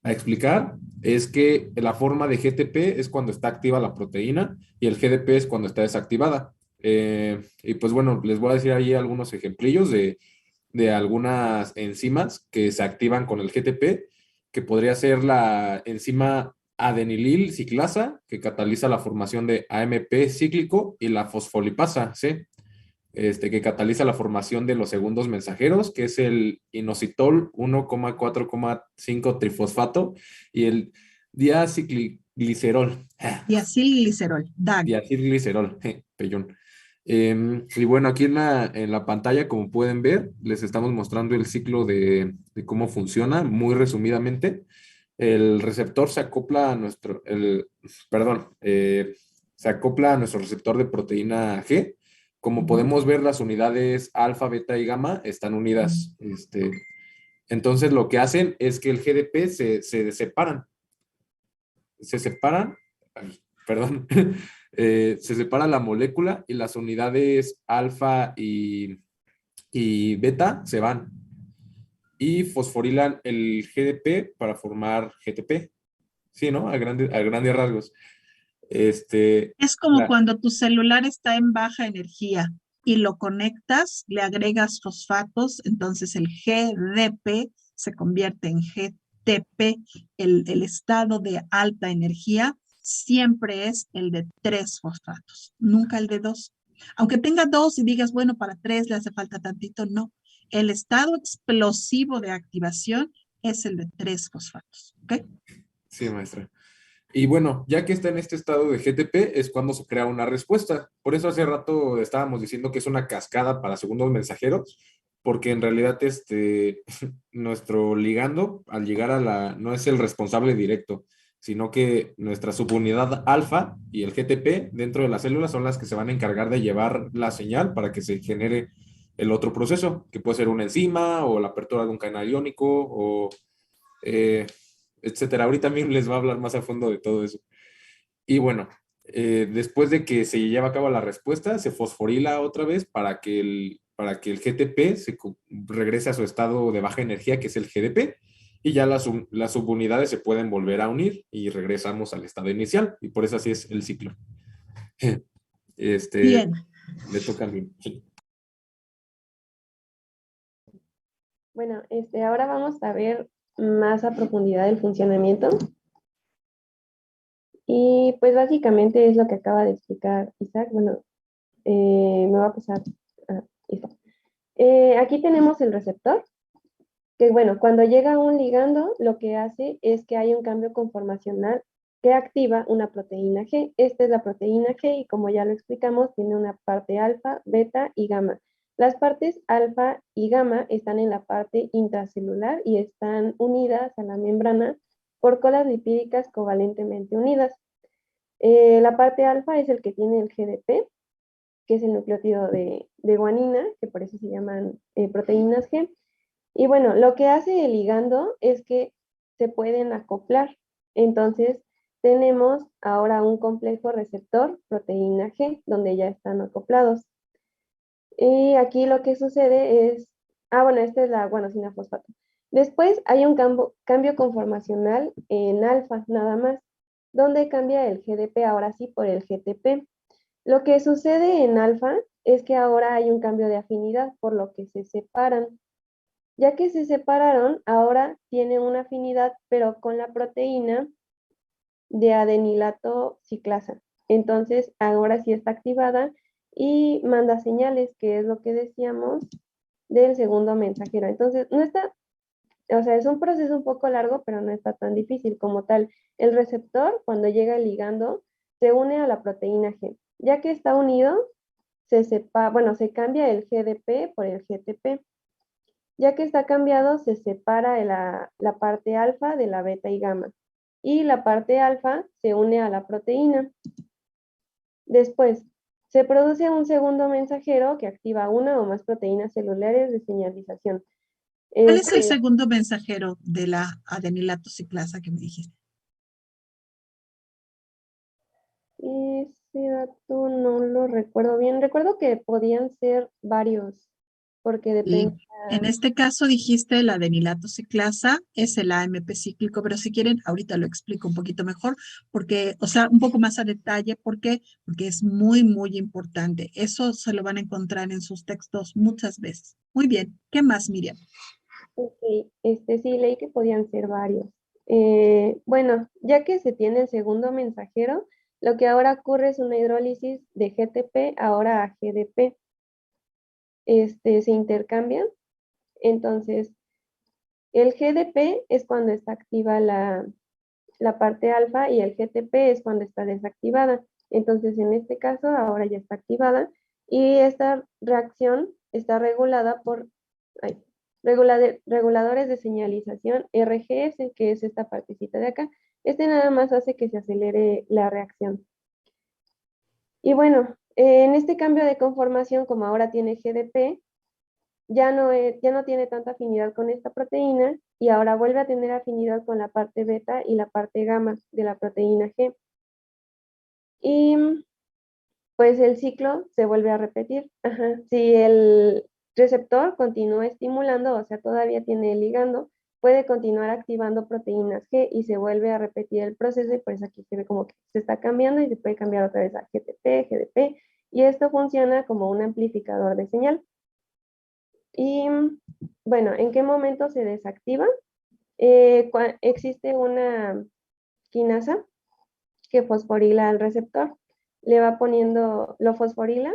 a explicar, es que la forma de GTP es cuando está activa la proteína y el GDP es cuando está desactivada. Y pues bueno, les voy a decir ahí algunos ejemplillos de algunas enzimas que se activan con el GTP, que podría ser la enzima adenilil ciclasa, que cataliza la formación de AMP cíclico, y la fosfolipasa, ¿sí? Que cataliza la formación de los segundos mensajeros, que es el inositol 1,4,5 trifosfato y el diacilglicerol. Diacilglicerol, DAG. Diacilglicerol, pellón. Y bueno, aquí en la pantalla, como pueden ver, les estamos mostrando el ciclo de cómo funciona, muy resumidamente. El receptor se acopla a se acopla a nuestro receptor de proteína G. Como podemos ver, las unidades alfa, beta y gamma están unidas. Entonces, lo que hacen es que el GDP se separan. Se separan, ay, perdón, se separa la molécula y las unidades alfa y beta se van y fosforilan el GDP para formar GTP. Sí, ¿no? A grandes rasgos. Es como La- cuando tu celular está en baja energía y lo conectas, le agregas fosfatos, entonces el GDP se convierte en GTP. El estado de alta energía siempre es el de 3 fosfatos, nunca el de 2. Aunque tenga 2 y digas, bueno, para 3 le hace falta tantito, no. El estado explosivo de activación es el de 3 fosfatos. ¿Ok? sí, maestra. Y bueno, ya que está en este estado de GTP, es cuando se crea una respuesta. Por eso hace rato estábamos diciendo que es una cascada para segundos mensajeros, porque en realidad nuestro ligando, al llegar no es el responsable directo, sino que nuestra subunidad alfa y el GTP dentro de la célula son las que se van a encargar de llevar la señal para que se genere el otro proceso, que puede ser una enzima o la apertura de un canal iónico o eh, etcétera. Ahorita también les va a hablar más a fondo de todo eso. Y bueno, después de que se lleva a cabo la respuesta, se fosforila otra vez para que el GTP regrese a su estado de baja energía, que es el GDP, y ya las subunidades se pueden volver a unir y regresamos al estado inicial, y por eso así es el ciclo. Bien. Le toca a mí. Bueno, ahora vamos a ver más a profundidad el funcionamiento. Y pues básicamente es lo que acaba de explicar Isaac. Bueno, me va a pasar a Isaac. Aquí tenemos el receptor, que bueno, cuando llega un ligando, lo que hace es que hay un cambio conformacional que activa una proteína G. Esta es la proteína G y como ya lo explicamos, tiene una parte alfa, beta y gamma. Las partes alfa y gamma están en la parte intracelular y están unidas a la membrana por colas lipídicas covalentemente unidas. La parte alfa es el que tiene el GDP, que es el nucleótido de guanina, que por eso se llaman proteínas G. Y bueno, lo que hace el ligando es que se pueden acoplar. Entonces, tenemos ahora un complejo receptor proteína G, donde ya están acoplados. Y aquí lo que sucede es, bueno, esta es la guanosina fosfato. Después hay un cambio conformacional en alfa, nada más, donde cambia el GDP ahora sí por el GTP. Lo que sucede en alfa es que ahora hay un cambio de afinidad, por lo que se separan. Ya que se separaron, ahora tiene una afinidad, pero con la proteína de adenilato ciclasa. Entonces, ahora sí está activada y manda señales, que es lo que decíamos del segundo mensajero. Entonces, no está, o sea, es un proceso un poco largo, pero no está tan difícil como tal. El receptor, cuando llega el ligando, se une a la proteína G. Ya que está unido, se cambia el GDP por el GTP. Ya que está cambiado, se separa la parte alfa de la beta y gamma. Y la parte alfa se une a la proteína. Después, se produce un segundo mensajero que activa una o más proteínas celulares de señalización. ¿Cuál es el Este, segundo mensajero de la adenilato ciclasa que me dijiste? ese dato no lo recuerdo bien. Recuerdo que podían ser varios, porque Y depende. en este caso dijiste la adenilato ciclasa es el AMP cíclico, pero si quieren, ahorita lo explico un poquito mejor, porque, o sea, un poco más a detalle, ¿por qué? Porque es muy, muy importante. Eso se lo van a encontrar en sus textos muchas veces. Muy bien, ¿qué más, Miriam? Ok, sí, leí que podían ser varios. Bueno, ya que se tiene el segundo mensajero, lo que ahora ocurre es una hidrólisis de GTP ahora a GDP. Se intercambian. Entonces, el GDP es cuando está activa la parte alfa y el GTP es cuando está desactivada. Entonces, en este caso, ahora ya está activada y esta reacción está regulada por ay, reguladores de señalización RGS, que es esta partecita de acá. Nada más hace que se acelere la reacción. Y bueno, en este cambio de conformación, como ahora tiene GDP, ya no tiene tanta afinidad con esta proteína y ahora vuelve a tener afinidad con la parte beta y la parte gamma de la proteína G. Y pues el ciclo se vuelve a repetir. Ajá. Si el receptor continúa estimulando, o sea, todavía tiene el ligando, puede continuar activando proteínas G y se vuelve a repetir el proceso y pues aquí se ve como que se está cambiando y se puede cambiar otra vez a GTP, GDP y esto funciona como un amplificador de señal. Y bueno, ¿en qué momento se desactiva? Existe una quinasa que fosforila al receptor. Le va poniendo, lo fosforila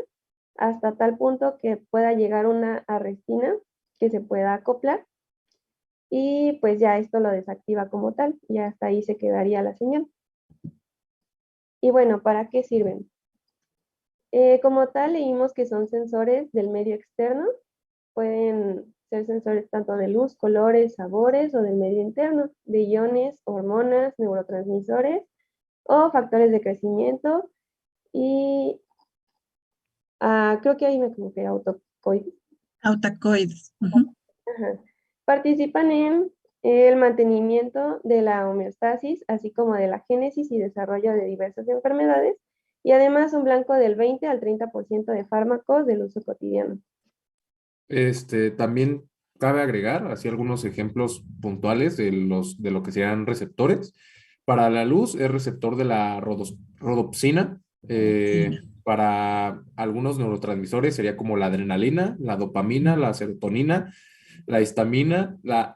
hasta tal punto que pueda llegar una arrestina que se pueda acoplar y pues ya esto lo desactiva como tal y hasta ahí se quedaría la señal. Y bueno, ¿para qué sirven? Como tal, leímos que son sensores del medio externo. Pueden ser sensores tanto de luz, colores, sabores o del medio interno, de iones, hormonas, neurotransmisores o factores de crecimiento. Y creo que ahí me equivoqué, autocoides. Autacoides. Ujú. Ajá. Participan en el mantenimiento de la homeostasis, así como de la génesis y desarrollo de diversas enfermedades, y además son blanco del 20 al 30% de fármacos del uso cotidiano. También cabe agregar así algunos ejemplos puntuales de lo que serían receptores. Para la luz es receptor de la rodopsina. Para algunos neurotransmisores sería como la adrenalina, la dopamina, la serotonina, la histamina, los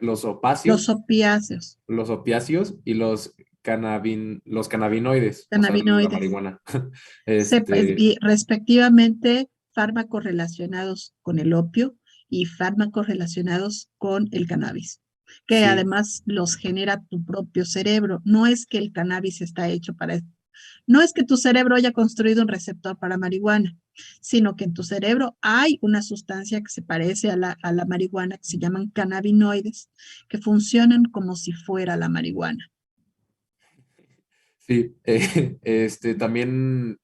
Los opacios, opiáceos, los opiáceos y los cannabinoides, o sea, la cannabinoides. marihuana. Y respectivamente fármacos relacionados con el opio y fármacos relacionados con el cannabis, que Sí, además los genera tu propio cerebro. No es que el cannabis está hecho para esto. No es que tu cerebro haya construido un receptor para marihuana, sino que en tu cerebro hay una sustancia que se parece a la marihuana, que se llaman cannabinoides, que funcionan como si fuera la marihuana. sí, también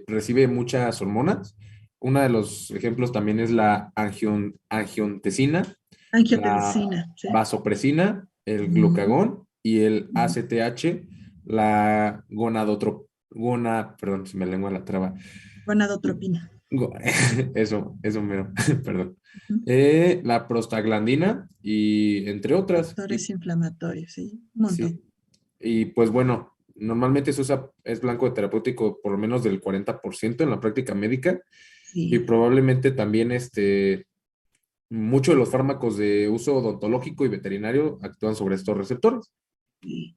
recibe muchas hormonas. Uno de los ejemplos también es la angiotensina, la Angiotensina, ¿sí? vasopresina, el Ujú, glucagón y el ujú. ACTH, perdón, se me lengua la traba. Gonadotropina. Go- eso mero, perdón. Ujú. La prostaglandina y entre otras. Factores inflamatorios, sí, un montón. Sí, y pues bueno, normalmente se usa, es blanco de terapéutico por lo menos del 40% en la práctica médica y Sí, probablemente también muchos de los fármacos de uso odontológico y veterinario actúan sobre estos receptores. sí.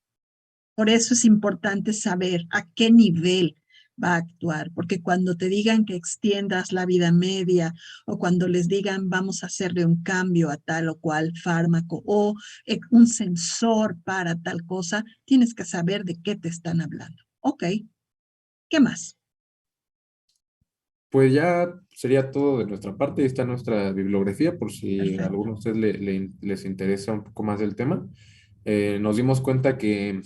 Por eso es importante saber a qué nivel va a actuar, porque cuando te digan que extiendas la vida media o cuando les digan vamos a hacerle un cambio a tal o cual fármaco o un sensor para tal cosa, tienes que saber de qué te están hablando. Ok, ¿qué más? Pues ya sería todo de nuestra parte. Ahí está nuestra bibliografía por si a Perfecto. alguno de ustedes les interesa un poco más del tema. Nos dimos cuenta que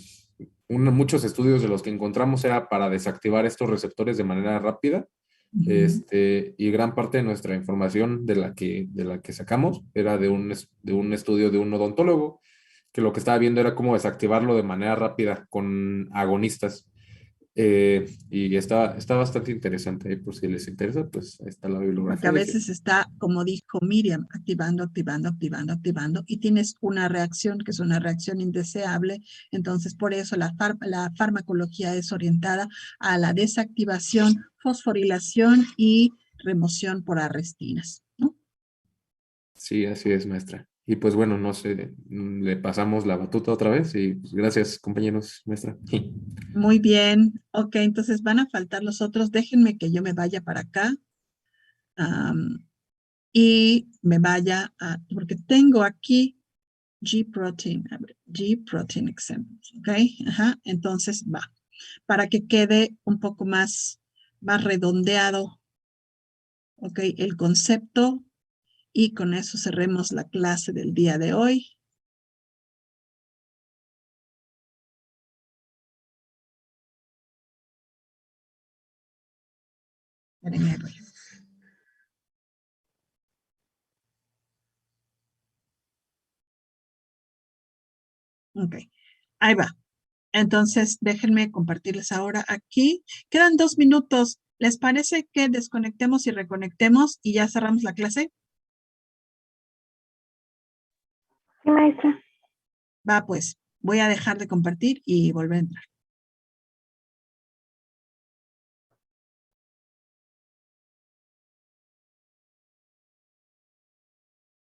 muchos estudios de los que encontramos era para desactivar estos receptores de manera rápida. Y gran parte de nuestra información de la que sacamos era de un estudio de un odontólogo, que lo que estaba viendo era cómo desactivarlo de manera rápida con agonistas. Y está bastante interesante, por si les interesa, pues ahí está la bibliografía. Porque a veces está, como dijo Miriam, activando, y tienes una reacción que es una reacción indeseable. Entonces, por eso la farmacología es orientada a la desactivación, fosforilación y remoción por arrestinas, ¿no? Sí, así es, maestra. Y pues bueno, no sé, le pasamos la batuta otra vez y pues, gracias, compañeros, maestra. Muy bien. Ok, entonces van a faltar los otros. Déjenme que yo me vaya para acá. Y me vaya a, porque tengo aquí G-protein, G-protein examples, ¿ok? Ajá, entonces va, para que quede un poco más redondeado, ¿ok? El concepto, y con eso cerremos la clase del día de hoy. Espérenme, voy. Ok, ahí va. Entonces, déjenme compartirles ahora aquí. Quedan 2 minutos. ¿Les parece que desconectemos y reconectemos y ya cerramos la clase? Sí, maestra. Va, pues, voy a dejar de compartir y volver a entrar.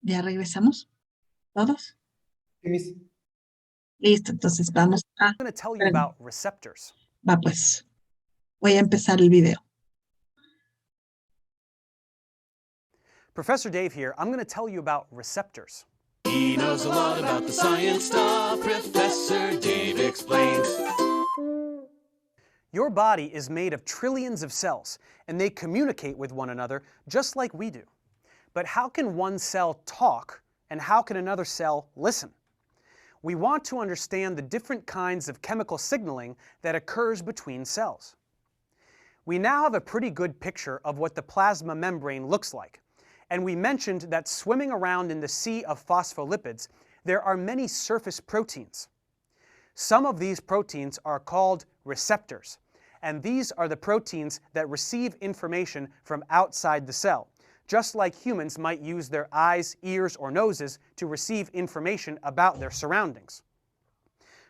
¿Ya regresamos? ¿Todos? Sí, Miss. Listo, entonces vamos a... I'm going to tell you about receptors. Va, pues, voy a empezar el video. Professor Dave here. I'm going to tell you about receptors. He knows a lot about the science stuff. Professor Dave explains. Your body is made of trillions of cells, and they communicate with one another just like we do. But how can one cell talk, and how can another cell listen? We want to understand the different kinds of chemical signaling that occurs between cells. We now have a pretty good picture of what the plasma membrane looks like. And we mentioned that swimming around in the sea of phospholipids, there are many surface proteins. Some of these proteins are called receptors, and these are the proteins that receive information from outside the cell, just like humans might use their eyes, ears, or noses to receive information about their surroundings.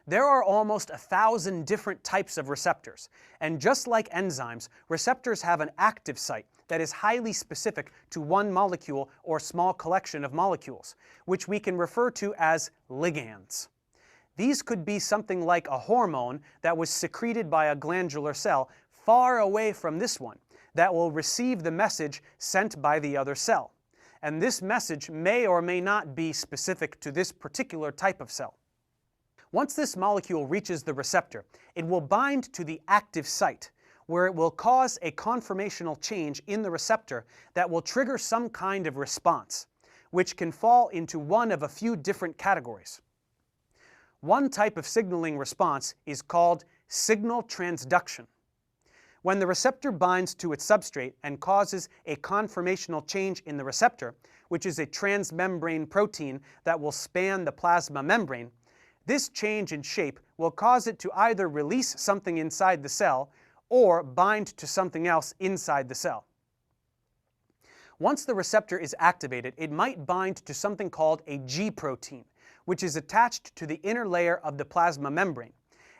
There are almost 1,000 different types of receptors, and just like enzymes, receptors have an active site that is highly specific to one molecule or small collection of molecules, which we can refer to as ligands. These could be something like a hormone that was secreted by a glandular cell far away from this one that will receive the message sent by the other cell. And this message may or may not be specific to this particular type of cell. Once this molecule reaches the receptor, it will bind to the active site, where it will cause a conformational change in the receptor that will trigger some kind of response, which can fall into one of a few different categories. One type of signaling response is called signal transduction. When the receptor binds to its substrate and causes a conformational change in the receptor, which is a transmembrane protein that will span the plasma membrane, this change in shape will cause it to either release something inside the cell or bind to something else inside the cell. Once the receptor is activated, it might bind to something called a G protein, which is attached to the inner layer of the plasma membrane.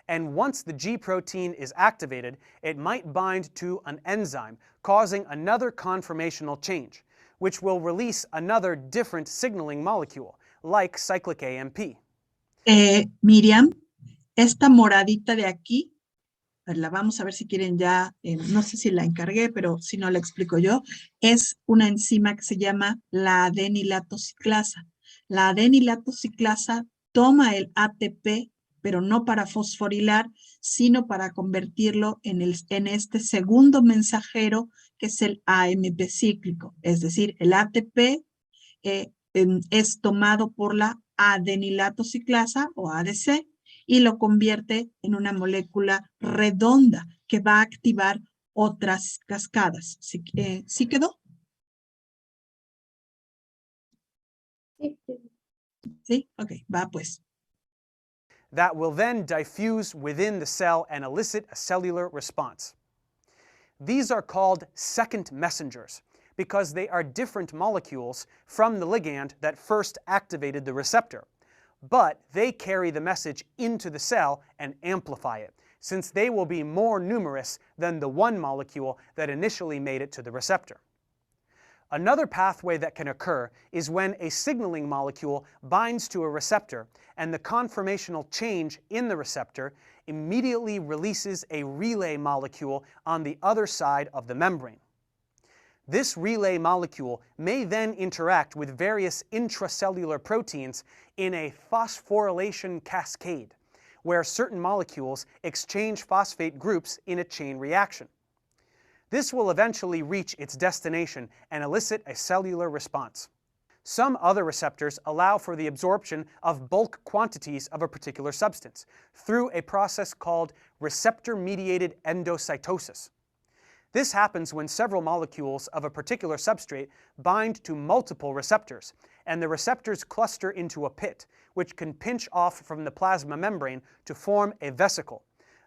And once the G protein is activated, it might bind to an enzyme, causing another conformational change, which will release another different signaling molecule, like cyclic AMP. Miriam, esta moradita de aquí, la vamos a ver si quieren ya, no sé si la encargué, pero si no la explico yo, es una enzima que se llama la adenilatociclasa. La adenilatociclasa toma el ATP, pero no para fosforilar, sino para convertirlo en este segundo mensajero, que es el AMP cíclico. Es decir, el ATP es tomado por la adenilatociclasa o ADC y lo convierte en una molécula redonda que va a activar otras cascadas. ¿Sí, ¿sí quedó? Sí, sí. Sí, ok, va pues. That will then diffuse within the cell and elicit a cellular response. These are called second messengers because they are different molecules from the ligand that first activated the receptor, but they carry the message into the cell and amplify it, since they will be more numerous than the one molecule that initially made it to the receptor. Another pathway that can occur is when a signaling molecule binds to a receptor and the conformational change in the receptor immediately releases a relay molecule on the other side of the membrane. This relay molecule may then interact with various intracellular proteins in a phosphorylation cascade, where certain molecules exchange phosphate groups in a chain reaction. This will eventually reach its destination and elicit a cellular response. Some other receptors allow for the absorption of bulk quantities of a particular substance through a process called receptor-mediated endocytosis. This happens when several molecules of a particular substrate bind to multiple receptors, and the receptors cluster into a pit, which can pinch off from the plasma membrane to form a vesicle,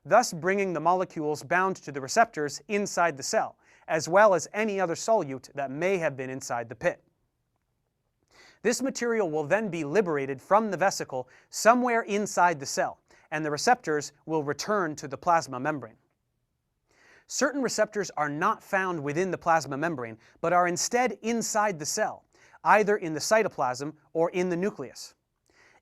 thus bringing the molecules bound to the receptors inside the cell, as well as any other solute that may have been inside the pit. This material will then be liberated from the vesicle somewhere inside the cell, and the receptors will return to the plasma membrane. Certain receptors are not found within the plasma membrane, but are instead inside the cell, either in the cytoplasm or in the nucleus.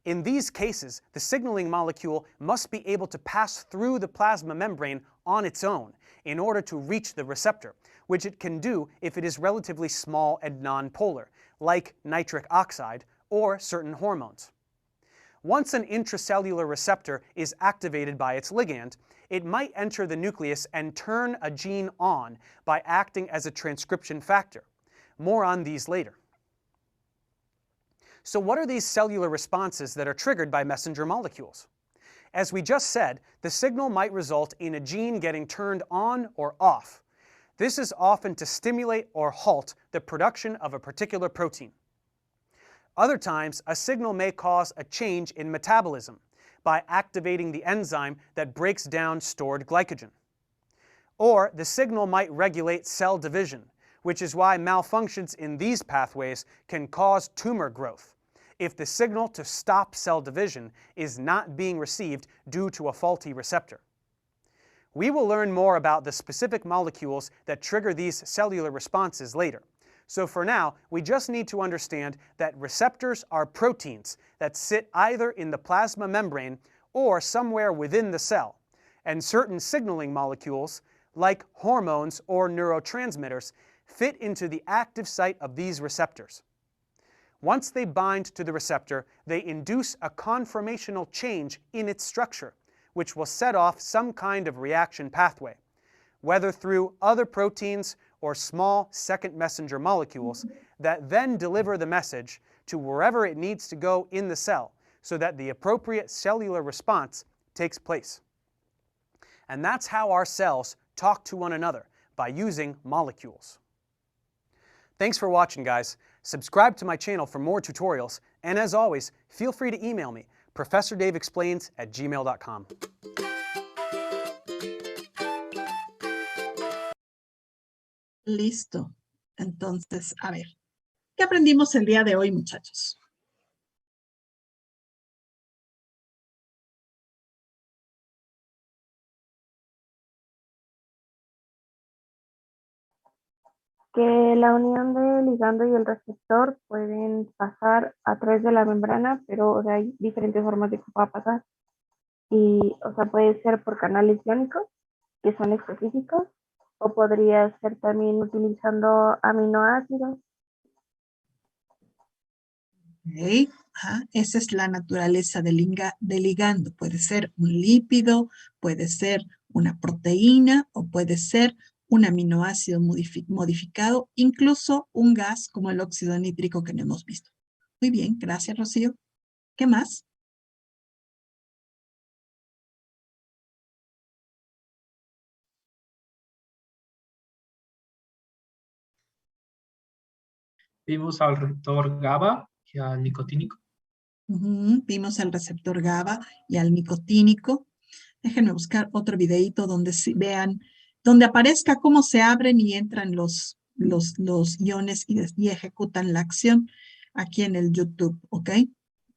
In these cases, the signaling molecule must be able to pass through the plasma membrane on its own in order to reach the receptor, which it can do if it is relatively small and nonpolar, like nitric oxide or certain hormones. Once an intracellular receptor is activated by its ligand, it might enter the nucleus and turn a gene on by acting as a transcription factor. More on these later. So what are these cellular responses that are triggered by messenger molecules? As we just said, the signal might result in a gene getting turned on or off. This is often to stimulate or halt the production of a particular protein. Other times, a signal may cause a change in metabolism by activating the enzyme that breaks down stored glycogen. Or the signal might regulate cell division, which is why malfunctions in these pathways can cause tumor growth, if the signal to stop cell division is not being received due to a faulty receptor. We will learn more about the specific molecules that trigger these cellular responses later. So for now, we just need to understand that receptors are proteins that sit either in the plasma membrane or somewhere within the cell, and certain signaling molecules, like hormones or neurotransmitters, fit into the active site of these receptors. Once they bind to the receptor, they induce a conformational change in its structure, which will set off some kind of reaction pathway, whether through other proteins or small second messenger molecules that then deliver the message to wherever it needs to go in the cell so that the appropriate cellular response takes place. And that's how our cells talk to one another, by using molecules. Thanks for watching, guys. Subscribe to my channel for more tutorials, and as always, feel free to email me, ProfessorDaveExplains@gmail.com. Listo. Entonces, a ver, ¿qué aprendimos el día de hoy, muchachos? Que la unión del ligando y el receptor pueden pasar a través de la membrana, pero o sea, hay diferentes formas de que pueda pasar. Y, o sea, puede ser por canales iónicos, que son específicos, o podría ser también utilizando aminoácidos. Okay. Esa es la naturaleza del ligando. Puede ser un lípido, puede ser una proteína o puede ser un aminoácido modificado, incluso un gas como el óxido nítrico que no hemos visto. Muy bien, gracias, Rocío. ¿Qué más? Vimos al receptor GABA y al nicotínico. Vimos al receptor GABA y al nicotínico. Déjenme buscar otro videito donde vean, donde aparezca cómo se abren y entran los iones y ejecutan la acción aquí en el YouTube, ¿ok?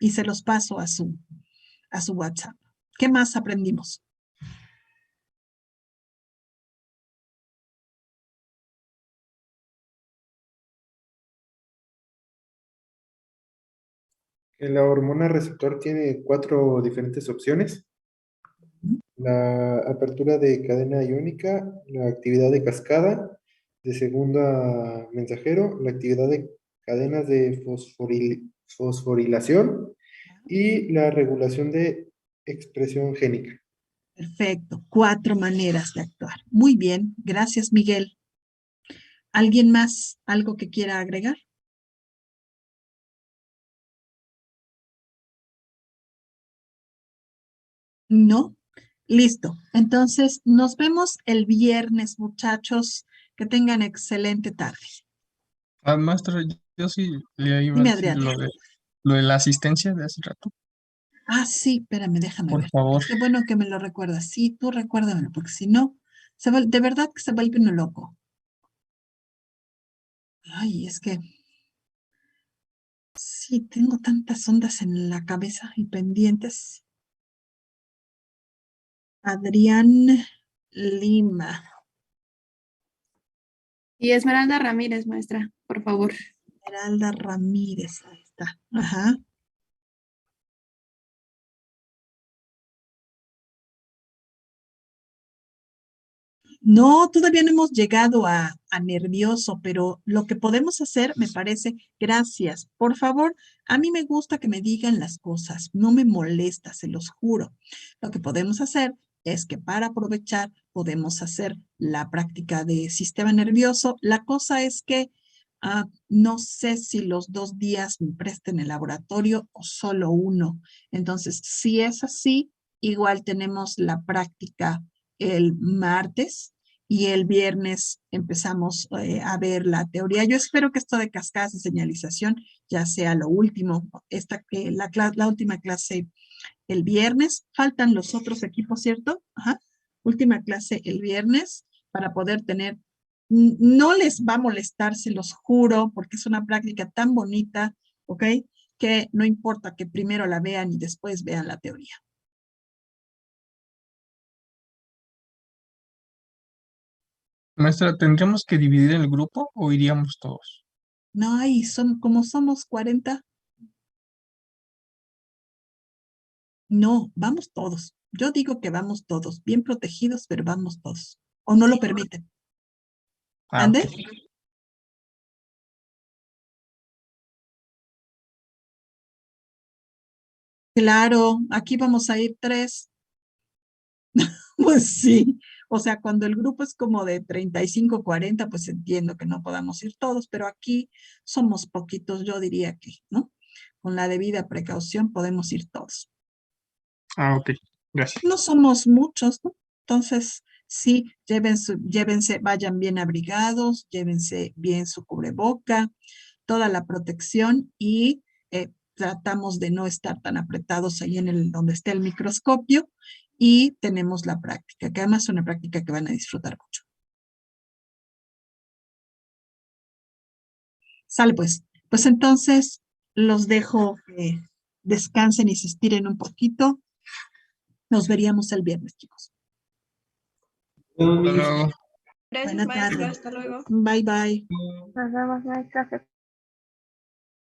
Y se los paso a su WhatsApp. ¿Qué más aprendimos? La hormona receptor tiene 4 diferentes opciones. La apertura de cadena iónica, la actividad de cascada, de segunda mensajero, la actividad de cadenas de fosforilación y la regulación de expresión génica. Perfecto, 4 maneras de actuar. Muy bien, gracias Miguel. ¿Alguien más? ¿Algo que quiera agregar? No. Listo. Entonces, nos vemos el viernes, muchachos. Que tengan excelente tarde. Maestra, yo sí le iba a Dime, decir Adrián. lo de la asistencia de hace rato. Ah, sí, espérame, déjame Por ver. favor. Qué bueno que me lo recuerdas. Sí, tú recuérdamelo, porque si no, de verdad que se vuelve uno loco. Ay, es que sí, tengo tantas ondas en la cabeza y pendientes. Adrián Lima. Y Esmeralda Ramírez, maestra, por favor. Esmeralda Ramírez, ahí está. Ajá. No, todavía no hemos llegado a nervioso, pero lo que podemos hacer, me parece, gracias. Por favor, a mí me gusta que me digan las cosas, no me molesta, se los juro. Lo que podemos hacer es que para aprovechar podemos hacer la práctica de sistema nervioso. La cosa es que no sé si los 2 días me presten el laboratorio o solo uno. Entonces, si es así, igual tenemos la práctica el martes y el viernes empezamos a ver la teoría. Yo espero que esto de cascadas de señalización ya sea lo último, la última clase el viernes. Faltan los otros equipos, ¿cierto? Ajá. Última clase el viernes para poder tener, no les va a molestar, se los juro, porque es una práctica tan bonita, ¿ok? Que no importa que primero la vean y después vean la teoría. Maestra, ¿tendríamos que dividir el grupo o iríamos todos? No hay, como somos 40. No, vamos todos. Yo digo que vamos todos, bien protegidos, pero vamos todos. ¿O no lo permiten? ¿Ande? Ok. Claro, aquí vamos a ir 3. Pues sí, o sea, cuando el grupo es como de 35, 40, pues entiendo que no podamos ir todos, pero aquí somos poquitos, yo diría que, ¿no? Con la debida precaución podemos ir todos. Ok, gracias. No somos muchos, ¿no? Entonces, sí, llévense, vayan bien abrigados, llévense bien su cubreboca, toda la protección y tratamos de no estar tan apretados ahí donde esté el microscopio y tenemos la práctica, que además es una práctica que van a disfrutar mucho. Sale pues. Pues entonces los dejo que descansen y se estiren un poquito. Nos veríamos el viernes, chicos. Hasta luego. Gracias, Buena maestra. tarde. Hasta luego. Bye, bye. Nos vemos, maestra.